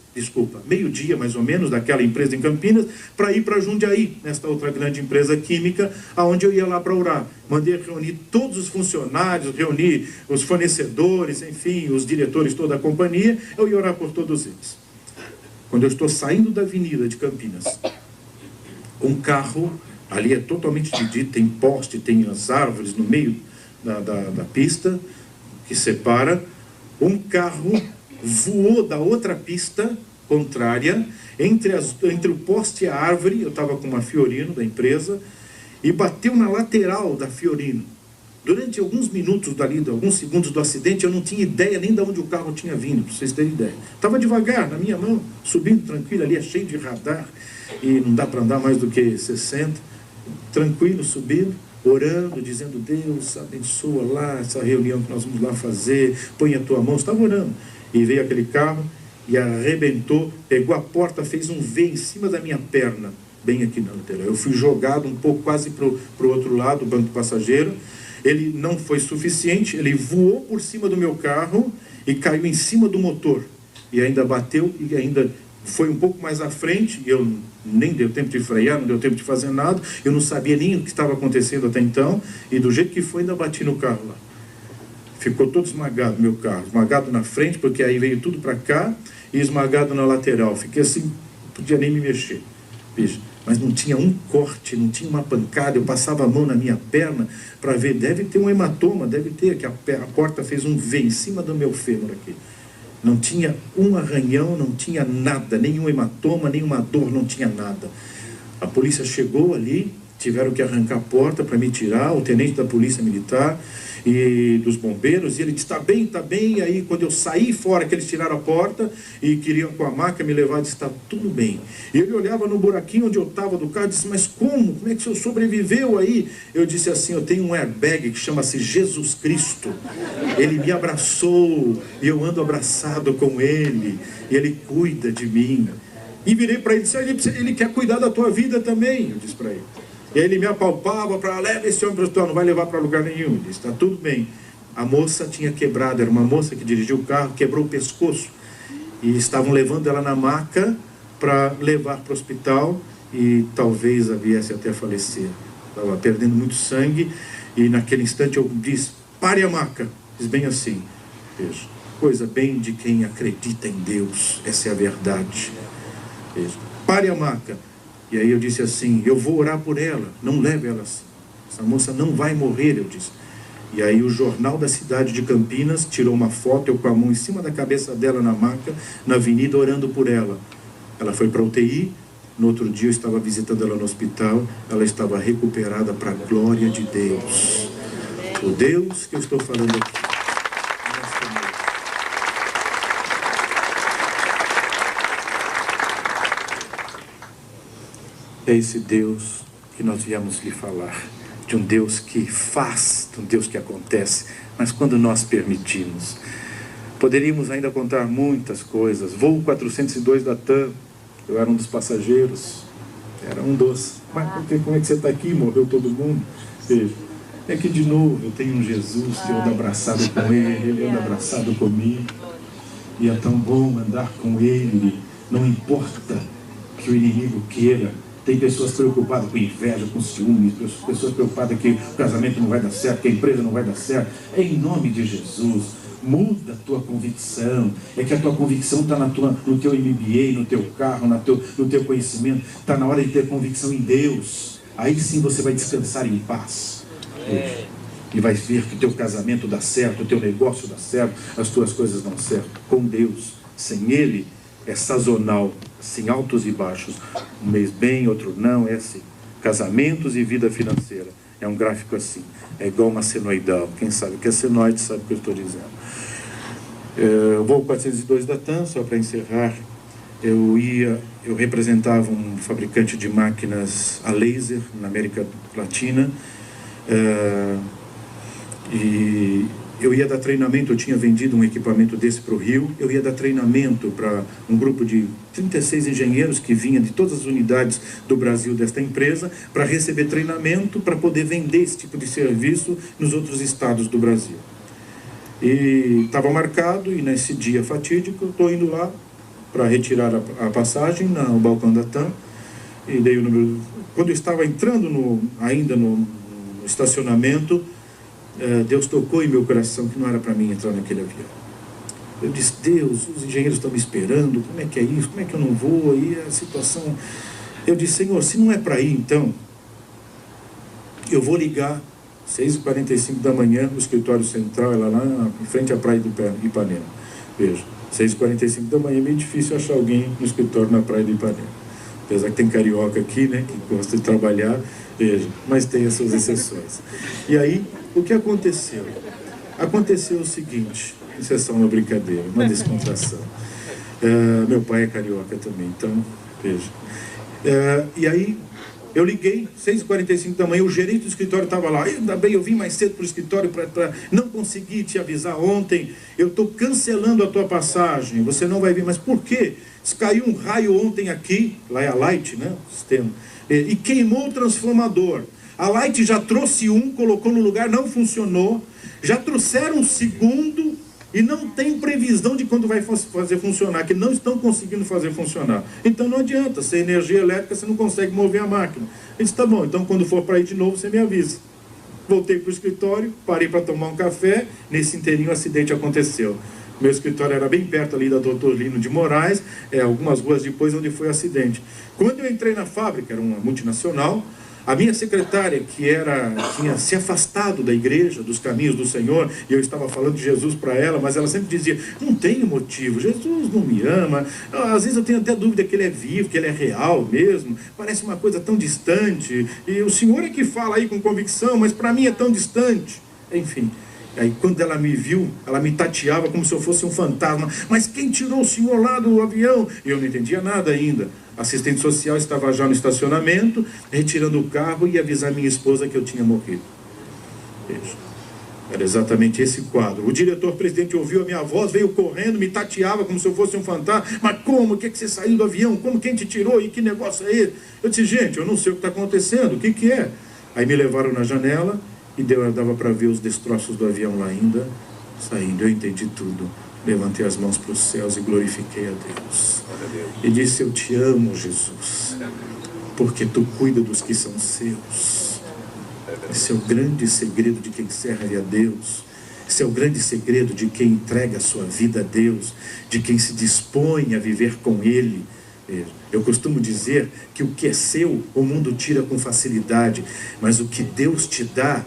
meio-dia mais ou menos, daquela empresa em Campinas, para ir para Jundiaí, nesta outra grande empresa química, aonde eu ia lá para orar. Mandei reunir todos os funcionários, reunir os fornecedores, enfim, os diretores, toda a companhia, eu ia orar por todos eles. Quando eu estou saindo da avenida de Campinas, um carro, ali é totalmente dividido, tem poste, tem as árvores no meio da pista, que separa, um carro voou da outra pista contrária, entre o poste e a árvore. Eu estava com uma Fiorino da empresa, e bateu na lateral da Fiorino. Durante alguns minutos dali, alguns segundos do acidente, eu não tinha ideia nem de onde o carro tinha vindo, para vocês terem ideia. Estava devagar, na minha mão, subindo tranquilo, ali é cheio de radar, e não dá para andar mais do que 60, tranquilo, subindo, orando, dizendo: Deus, abençoa lá essa reunião que nós vamos lá fazer, põe a tua mão. Estava orando. E veio aquele carro e arrebentou, pegou a porta, fez um V em cima da minha perna, bem aqui na lateral. Eu fui jogado um pouco quase para o outro lado, o banco passageiro. Ele não foi suficiente, ele voou por cima do meu carro e caiu em cima do motor. E ainda bateu e ainda foi um pouco mais à frente. Eu nem deu tempo de frear, não deu tempo de fazer nada. Eu não sabia nem o que estava acontecendo até então. E do jeito que foi, ainda bati no carro lá. Ficou todo esmagado meu carro, esmagado na frente, porque aí veio tudo para cá, e esmagado na lateral. Fiquei assim, não podia nem me mexer. Veja, mas não tinha um corte, não tinha uma pancada. Eu passava a mão na minha perna para ver, deve ter um hematoma, deve ter, que a porta fez um V em cima do meu fêmur aqui. Não tinha um arranhão, não tinha nada, nenhum hematoma, nenhuma dor, não tinha nada. A polícia chegou ali, tiveram que arrancar a porta para me tirar, o tenente da polícia militar e dos bombeiros, e ele disse: está bem. E aí quando eu saí fora, que eles tiraram a porta e queriam com a maca me levar, disse: está tudo bem. E ele olhava no buraquinho onde eu estava do carro e disse: mas como é que o senhor sobreviveu aí? Eu disse assim: eu tenho um airbag que chama-se Jesus Cristo, ele me abraçou e eu ando abraçado com ele, e ele cuida de mim. E virei para ele e disse: ele quer cuidar da tua vida também. Eu disse para ele. E aí ele me apalpava para: leva esse homem para o hospital, não vai levar para lugar nenhum. Ele disse: está tudo bem. A moça tinha quebrado, era uma moça que dirigiu o carro, quebrou o pescoço. E estavam levando ela na maca para levar para o hospital e talvez a viesse até a falecer. Estava perdendo muito sangue e naquele instante eu disse: pare a maca. Diz bem assim, veja. coisa bem de quem acredita em Deus. Essa é a verdade. Veja. Pare a maca. E aí eu disse assim, eu vou orar por ela, não leve ela assim. Essa moça não vai morrer, eu disse. E aí o jornal da cidade de Campinas tirou uma foto, eu com a mão em cima da cabeça dela na maca, na avenida, orando por ela. Ela foi para a UTI, no outro dia eu estava visitando ela no hospital, ela estava recuperada para a glória de Deus. O Deus que eu estou falando aqui. É esse Deus que nós viemos lhe falar, de um Deus que faz, de um Deus que acontece, mas quando nós permitimos. Poderíamos ainda contar muitas coisas. Voo 402 da TAM, eu era um dos passageiros, era um dos. Mas como é que você está aqui? Morreu todo mundo? Veja, é que de novo eu tenho um Jesus que eu ando abraçado com ele anda abraçado comigo, e é tão bom andar com ele, não importa que o inimigo queira. Tem pessoas preocupadas com inveja, com ciúmes, pessoas preocupadas que o casamento não vai dar certo, que a empresa não vai dar certo. É em nome de Jesus. Muda a tua convicção. É que a tua convicção está no teu MBA, no teu carro, no teu conhecimento. Está na hora de ter convicção em Deus. Aí sim você vai descansar em paz. E vai ver que o teu casamento dá certo, o teu negócio dá certo, as tuas coisas dão certo. Com Deus. Sem Ele é sazonal, assim, altos e baixos. Um mês bem, outro não, é assim. Casamentos e vida financeira. É um gráfico assim. É igual uma senoidal. Quem sabe o que é senoide sabe o que eu estou dizendo. Voo 402 da TAM, só para encerrar. Eu representava um fabricante de máquinas a laser na América Latina. E eu ia dar treinamento, eu tinha vendido um equipamento desse para o Rio, eu ia dar treinamento para um grupo de 36 engenheiros que vinha de todas as unidades do Brasil desta empresa, para receber treinamento, para poder vender esse tipo de serviço nos outros estados do Brasil. E estava marcado, e nesse dia fatídico, eu estou indo lá para retirar a passagem no balcão da TAM, e dei o número. Quando eu estava entrando ainda no estacionamento, Deus tocou em meu coração que não era para mim entrar naquele avião. Eu disse, Deus, os engenheiros estão me esperando, como é que é isso? Como é que eu não vou? Aí a situação... Eu disse, Senhor, se não é para ir, então, eu vou ligar 6h45 da manhã, no escritório central, ela lá em frente à praia do Ipanema. Veja, 6h45 da manhã é meio difícil achar alguém no escritório na praia do Ipanema. Apesar que tem carioca aqui, né, que gosta de trabalhar, veja, mas tem as suas exceções. E aí, o que aconteceu? Aconteceu o seguinte, isso é só uma brincadeira, uma descontração. Meu pai é carioca também, então, veja. E aí, eu liguei, 6h45 da manhã, o gerente do escritório estava lá. Ainda bem, eu vim mais cedo para o escritório para não conseguir te avisar ontem. Eu estou cancelando a tua passagem, você não vai vir. Mas por quê? Caiu um raio ontem aqui, lá é a Light, né, o sistema, e queimou o transformador. A Light já trouxe um, colocou no lugar, não funcionou. Já trouxeram um segundo e não tem previsão de quando vai fazer funcionar, que não estão conseguindo fazer funcionar. Então não adianta, sem energia elétrica você não consegue mover a máquina. Eu disse, tá bom, então quando for para ir de novo você me avisa. Voltei para o escritório, parei para tomar um café, nesse inteirinho o acidente aconteceu. Meu escritório era bem perto ali da Dr. Lino de Moraes, algumas ruas depois onde foi o acidente. Quando eu entrei na fábrica, era uma multinacional, a minha secretária, que tinha se afastado da igreja, dos caminhos do Senhor, e eu estava falando de Jesus para ela, mas ela sempre dizia, não tenho motivo, Jesus não me ama, às vezes eu tenho até dúvida que ele é vivo, que ele é real mesmo, parece uma coisa tão distante, e o Senhor é que fala aí com convicção, mas para mim é tão distante, enfim. Aí quando ela me viu, ela me tateava como se eu fosse um fantasma. Mas quem tirou o senhor lá do avião? Eu não entendia nada ainda. A assistente social estava já no estacionamento, retirando o carro e ia avisar minha esposa que eu tinha morrido. Veja, era exatamente esse quadro. O diretor-presidente ouviu a minha voz, veio correndo, me tateava como se eu fosse um fantasma. Mas como? O que é que você saiu do avião? Como? Quem te tirou? E que negócio é esse? Eu disse, gente, eu não sei o que está acontecendo. O que é? Aí me levaram na janela e dava para ver os destroços do avião lá ainda, saindo. Eu entendi tudo. Levantei as mãos para os céus e glorifiquei a Deus. E disse, eu te amo, Jesus, porque tu cuida dos que são seus. Esse é o grande segredo de quem serve a Deus. Esse é o grande segredo de quem entrega a sua vida a Deus, de quem se dispõe a viver com Ele. Eu costumo dizer que o que é seu, o mundo tira com facilidade, mas o que Deus te dá,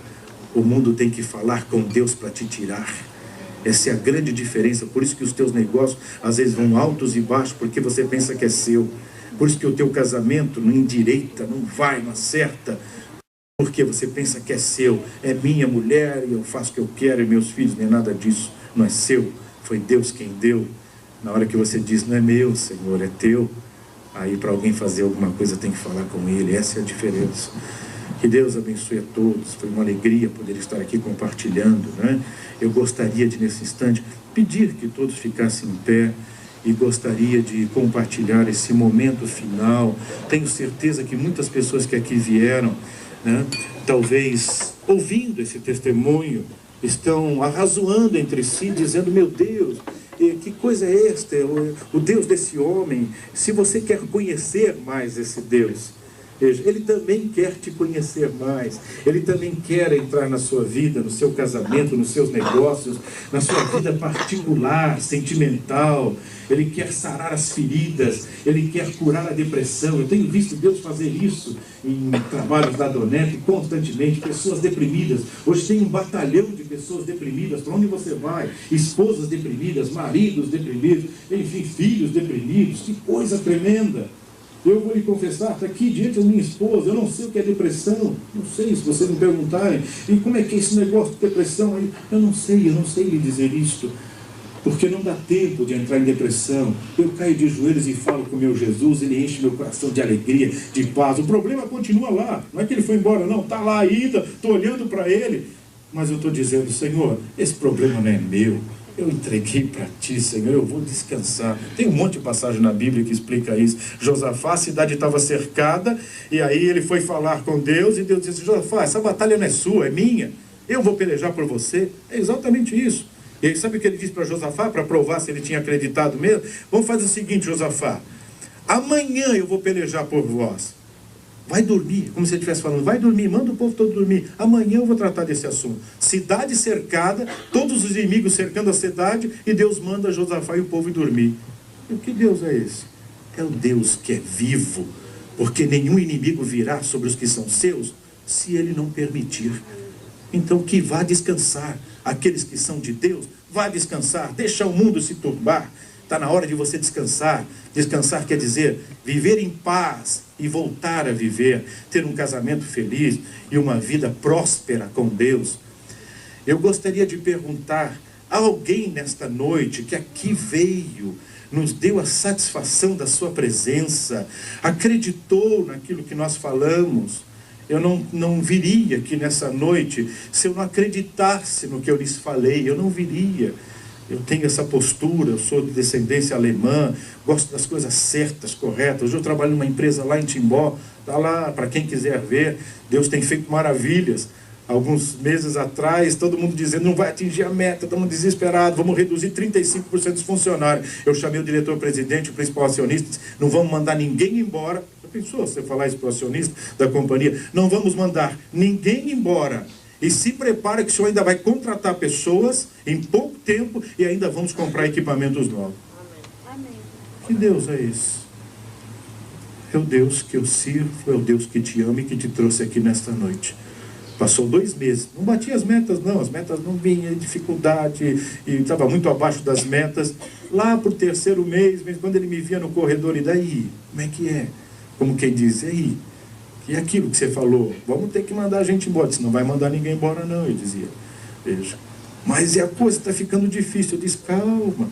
o mundo tem que falar com Deus para te tirar. Essa é a grande diferença. Por isso que os teus negócios às vezes vão altos e baixos, porque você pensa que é seu. Por isso que o teu casamento não endireita, não vai, não acerta, porque você pensa que é seu. É minha mulher e eu faço o que eu quero, e meus filhos, nem nada disso. Não é seu, foi Deus quem deu. Na hora que você diz, não é meu, Senhor, é teu, aí para alguém fazer alguma coisa tem que falar com Ele. Essa é a diferença. Que Deus abençoe a todos. Foi uma alegria poder estar aqui compartilhando, né? Eu gostaria de, nesse instante, pedir que todos ficassem em pé e gostaria de compartilhar esse momento final. Tenho certeza que muitas pessoas que aqui vieram, né, talvez ouvindo esse testemunho, estão arrazoando entre si, dizendo, meu Deus, que coisa é esta? O Deus desse homem. Se você quer conhecer mais esse Deus, Ele também quer te conhecer mais. Ele também quer entrar na sua vida, no seu casamento, nos seus negócios, na sua vida particular, sentimental. Ele quer sarar as feridas, Ele quer curar a depressão. Eu tenho visto Deus fazer isso em trabalhos da Donete constantemente. Pessoas deprimidas. Hoje tem um batalhão de pessoas deprimidas. Para onde você vai? Esposas deprimidas, maridos deprimidos, enfim, filhos deprimidos. Que coisa tremenda! Eu vou lhe confessar, está aqui diante da minha esposa, eu não sei o que é depressão, não sei, se vocês me perguntarem, e como é que é esse negócio de depressão? Eu não sei lhe dizer isto, porque não dá tempo de entrar em depressão. Eu caio de joelhos e falo com o meu Jesus, Ele enche meu coração de alegria, de paz. O problema continua lá, não é que Ele foi embora não, está lá ainda, estou olhando para Ele, mas eu estou dizendo, Senhor, esse problema não é meu. Eu entreguei para ti, Senhor, eu vou descansar. Tem um monte de passagem na Bíblia que explica isso. Josafá, a cidade estava cercada, e aí ele foi falar com Deus, e Deus disse, Josafá, essa batalha não é sua, é minha. Eu vou pelejar por você. É exatamente isso. E aí sabe o que ele disse para Josafá, para provar se ele tinha acreditado mesmo? Vamos fazer o seguinte, Josafá, amanhã eu vou pelejar por vós. Vai dormir, como se ele estivesse falando, vai dormir, manda o povo todo dormir. Amanhã eu vou tratar desse assunto. Cidade cercada, todos os inimigos cercando a cidade, e Deus manda Josafá e o povo ir dormir. E que Deus é esse? É o Deus que é vivo, porque nenhum inimigo virá sobre os que são seus, se Ele não permitir. Então que vá descansar. Aqueles que são de Deus, vá descansar, deixa o mundo se turbar. Está na hora de você descansar. Descansar quer dizer viver em paz e voltar a viver, ter um casamento feliz e uma vida próspera com Deus. Eu gostaria de perguntar a alguém nesta noite que aqui veio, nos deu a satisfação da sua presença, acreditou naquilo que nós falamos. Eu não viria aqui nessa noite se eu não acreditasse no que eu lhes falei, eu não viria. Eu tenho essa postura, eu sou de descendência alemã, gosto das coisas certas, corretas. Hoje eu trabalho numa empresa lá em Timbó, está lá para quem quiser ver. Deus tem feito maravilhas. Alguns meses atrás, todo mundo dizendo, não vai atingir a meta, estamos desesperados, vamos reduzir 35% dos funcionários. Eu chamei o diretor-presidente, o principal acionista, disse, não vamos mandar ninguém embora. Já pensou você falar isso para o acionista da companhia? Não vamos mandar ninguém embora. E se prepara que o senhor ainda vai contratar pessoas em pouco tempo e ainda vamos comprar equipamentos novos. Amém. Que Deus é esse? É o Deus que eu sirvo, é o Deus que te ama e que te trouxe aqui nesta noite. Passou 2 meses, não batia as metas não, as metas não vinham, dificuldade, e estava muito abaixo das metas. Lá para o 3º mês, quando ele me via no corredor, e daí? Como é que é? Como quem diz, e aí? E aquilo que você falou, vamos ter que mandar a gente embora. Disse, não vai mandar ninguém embora não, eu dizia. Veja, mas a coisa está ficando difícil. Eu disse, calma.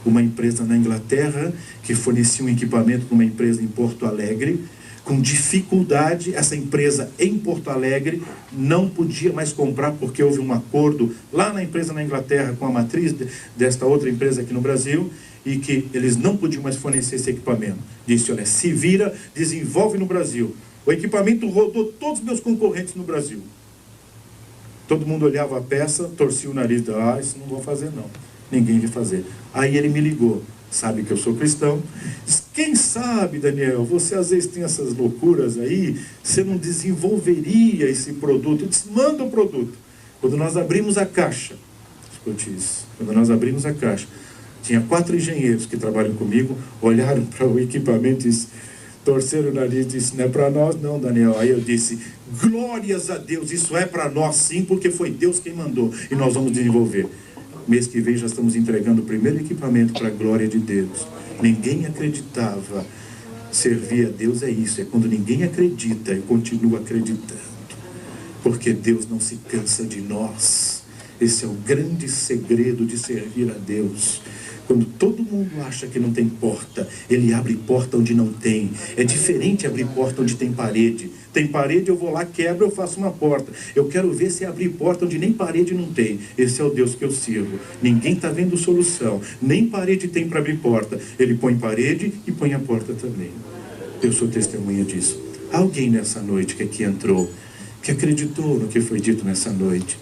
Uma empresa na Inglaterra, que fornecia um equipamento para uma empresa em Porto Alegre, com dificuldade, essa empresa em Porto Alegre não podia mais comprar, porque houve um acordo lá na empresa na Inglaterra, com a matriz desta outra empresa aqui no Brasil, e que eles não podiam mais fornecer esse equipamento. Disse, olha, se vira, desenvolve no Brasil. O equipamento rodou todos os meus concorrentes no Brasil. Todo mundo olhava a peça, torcia o nariz, isso não vou fazer não. Ninguém ia fazer. Aí ele me ligou, sabe que eu sou cristão. Diz, quem sabe, Daniel, você às vezes tem essas loucuras aí, você não desenvolveria esse produto. Eu disse, manda o produto. Quando nós abrimos a caixa, escute isso, quando nós abrimos a caixa, tinha 4 engenheiros que trabalham comigo, olharam para o equipamento e torceram o nariz e disse: não é para nós não, Daniel. Aí eu disse: glórias a Deus, isso é para nós sim, porque foi Deus quem mandou e nós vamos desenvolver. Mês que vem já estamos entregando o primeiro equipamento para a glória de Deus. Ninguém acreditava. Servir a Deus é isso, é quando ninguém acredita e continua acreditando, porque Deus não se cansa de nós. Esse é o grande segredo de servir a Deus. Quando todo mundo acha que não tem porta, Ele abre porta onde não tem. É diferente abrir porta onde tem parede. Tem parede, eu vou lá, quebro, eu faço uma porta. Eu quero ver se abrir porta onde nem parede não tem. Esse é o Deus que eu sirvo. Ninguém está vendo solução. Nem parede tem para abrir porta. Ele põe parede e põe a porta também. Eu sou testemunha disso. Alguém nessa noite que aqui entrou, que acreditou no que foi dito nessa noite,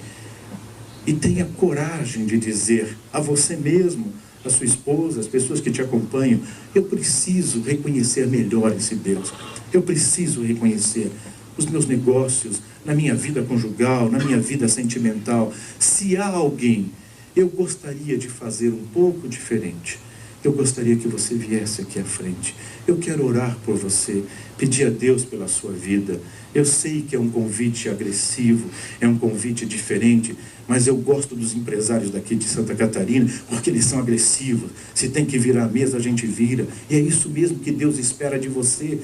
e tenha coragem de dizer a você mesmo, a sua esposa, as pessoas que te acompanham: eu preciso reconhecer melhor esse Deus. Eu preciso reconhecer os meus negócios, na minha vida conjugal, na minha vida sentimental. Se há alguém, eu gostaria de fazer um pouco diferente. Eu gostaria que você viesse aqui à frente. Eu quero orar por você, pedir a Deus pela sua vida. Eu sei que é um convite agressivo, é um convite diferente, mas eu gosto dos empresários daqui de Santa Catarina, porque eles são agressivos. Se tem que virar a mesa, a gente vira. E é isso mesmo que Deus espera de você.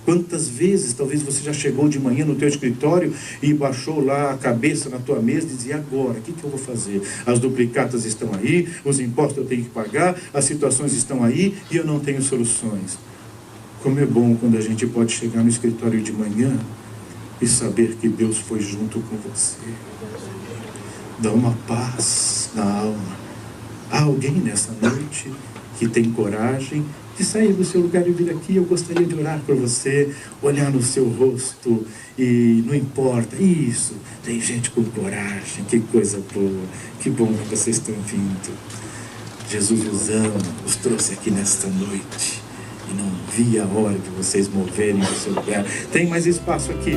Quantas vezes, talvez você já chegou de manhã no teu escritório e baixou lá a cabeça na tua mesa e dizia: agora, o que eu vou fazer? As duplicatas estão aí, os impostos eu tenho que pagar, as situações estão aí e eu não tenho soluções. Como é bom quando a gente pode chegar no escritório de manhã e saber que Deus foi junto com você. Dá uma paz na alma. Há alguém nessa noite que tem coragem de sair do seu lugar e vir aqui? Eu gostaria de orar por você, olhar no seu rosto e não importa. Isso, tem gente com coragem, que coisa boa, que bom que vocês estão vindo. Jesus os ama, os trouxe aqui nesta noite e não vi a hora de vocês moverem do seu lugar. Tem mais espaço aqui.